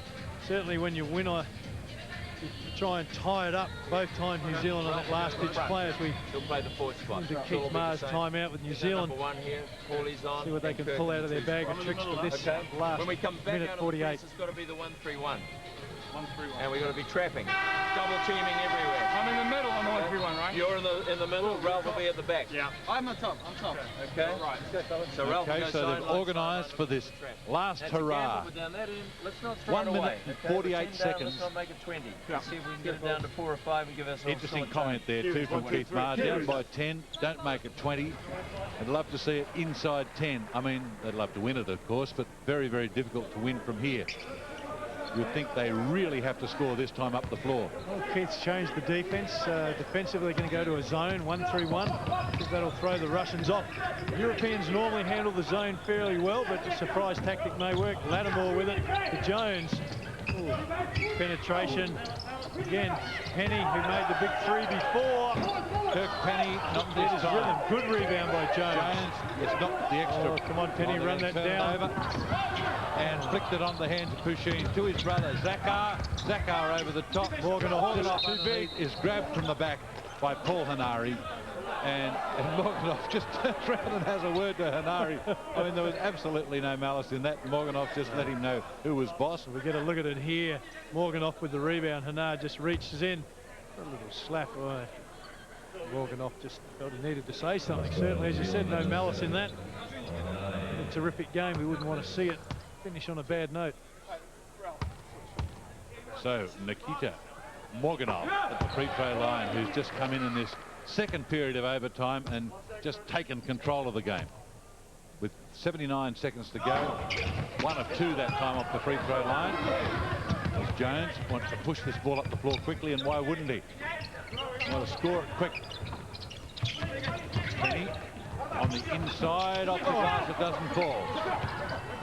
Certainly when you win, you try and tie it up both times New Zealand on that last pitch play as we He'll play the fourth spot. into Keith Maher's timeout with New Zealand. Number one here, Paulie's on. See what they can pull out of their bag of tricks for this last when we come back minute out 48. it's got to be the 1-3-1. 1-3-1. And we've got to be trapping. Double teaming everywhere. I'm in the middle on the 1-3-1, right? You're in the middle. Ralph will be at the back. Yeah. I'm on top. I'm top. Okay. All right. So Ralph will Okay, go so they've sideline, organised for this last That's hurrah. A gamble, but down that end, let's not throw 1 it away. minute and Okay, 48 10 down, seconds. Let's not make it 20. Let's see if we can get it down to 4 or 5 and give ourselves Interesting short comment time. there too from Keith Maher. Down by 10, don't make it 20. I'd love to see it inside 10. I mean, they'd love to win it, of course, but very, very difficult to win from here. You'd think they really have to score this time up the floor. Well, Keith's changed the defence. Defensively, they're going to go to a zone, 1-3-1. I think that'll throw the Russians off. Europeans normally handle the zone fairly well, but the surprise tactic may work. Lattimore with it to Jones. Ooh, penetration. Again, Penny, who made the big three before. Kirk Penny, not It this is rhythm. time. Good rebound by Jones. Jones has knocked the extra. Oh, come on, Penny, run that down. Over and flicked it on the hand to Pushin, to his brother Zakar. Zakar over the top. Morganov too big. is grabbed from the back by Paul Hanari. And Morganov just turns around and has a word to Hanari. I mean, there was absolutely no malice in that. Morganov just let him know who was boss. We get a look at it here. Morganov with the rebound. Hanari just reaches in. A little slap. Oh, Morganov just felt he needed to say something. Certainly, as you said, no malice in that. A terrific game. We wouldn't want to see it finish on a bad note. So Nikita Morganov at the free throw line, who's just come in this second period of overtime and just taken control of the game. With 79 seconds to go, 1 of 2 that time off the free throw line. As Jones wants to push this ball up the floor quickly, and why wouldn't he? Want to score it quick. Penny on the inside, off the glass, it doesn't fall.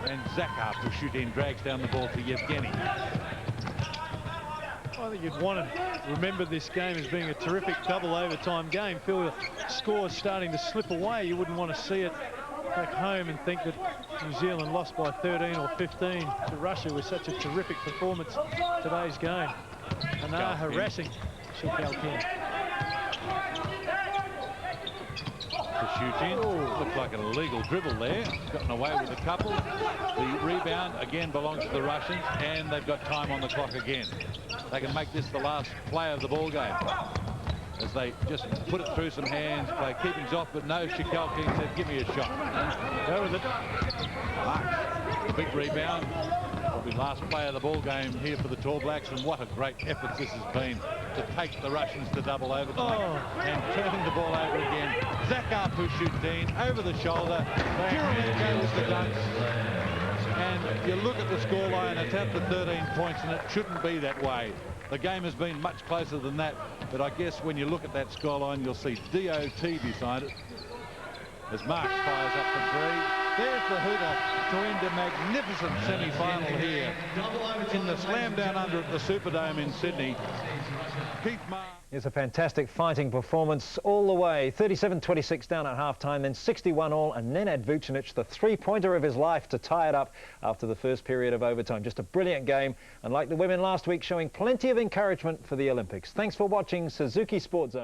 And Zakar Pushutin drags down the ball to Yevgeny. I think you'd want to remember this game as being a terrific double overtime game. Feel the score's starting to slip away. You wouldn't want to see it back home and think that New Zealand lost by 13 or 15 to Russia with such a terrific performance today's game. Hanar harassing Shikalkin. Pushutin looked like an illegal dribble there. Gotten away with a couple. The rebound again belongs to the Russians, and they've got time on the clock again. They can make this the last play of the ball game as they just put it through some hands, play keepings off, but no, Shikalkin said, give me a shot. Go with it. Marks, the big rebound. Probably last play of the ball game here for the Tall Blacks, and what a great effort this has been to take the Russians to double overtime and turning the ball over again. Zakar Pushutin over the shoulder. Kirilenko with the dunks. And you look at the scoreline, it's out to 13 points, and it shouldn't be that way. The game has been much closer than that, but I guess when you look at that scoreline, you'll see DOT beside it as Marks fires up the three. There's the hooter to end a magnificent semi-final here in the slam down under at the Superdome in Sydney. Keith Maher. It's a fantastic fighting performance all the way. 37-26 down at halftime, then 61 all, and Nenad Vucinic, the three-pointer of his life, to tie it up after the first period of overtime. Just a brilliant game, and like the women last week, showing plenty of encouragement for the Olympics. Thanks for watching Suzuki Sports Zone.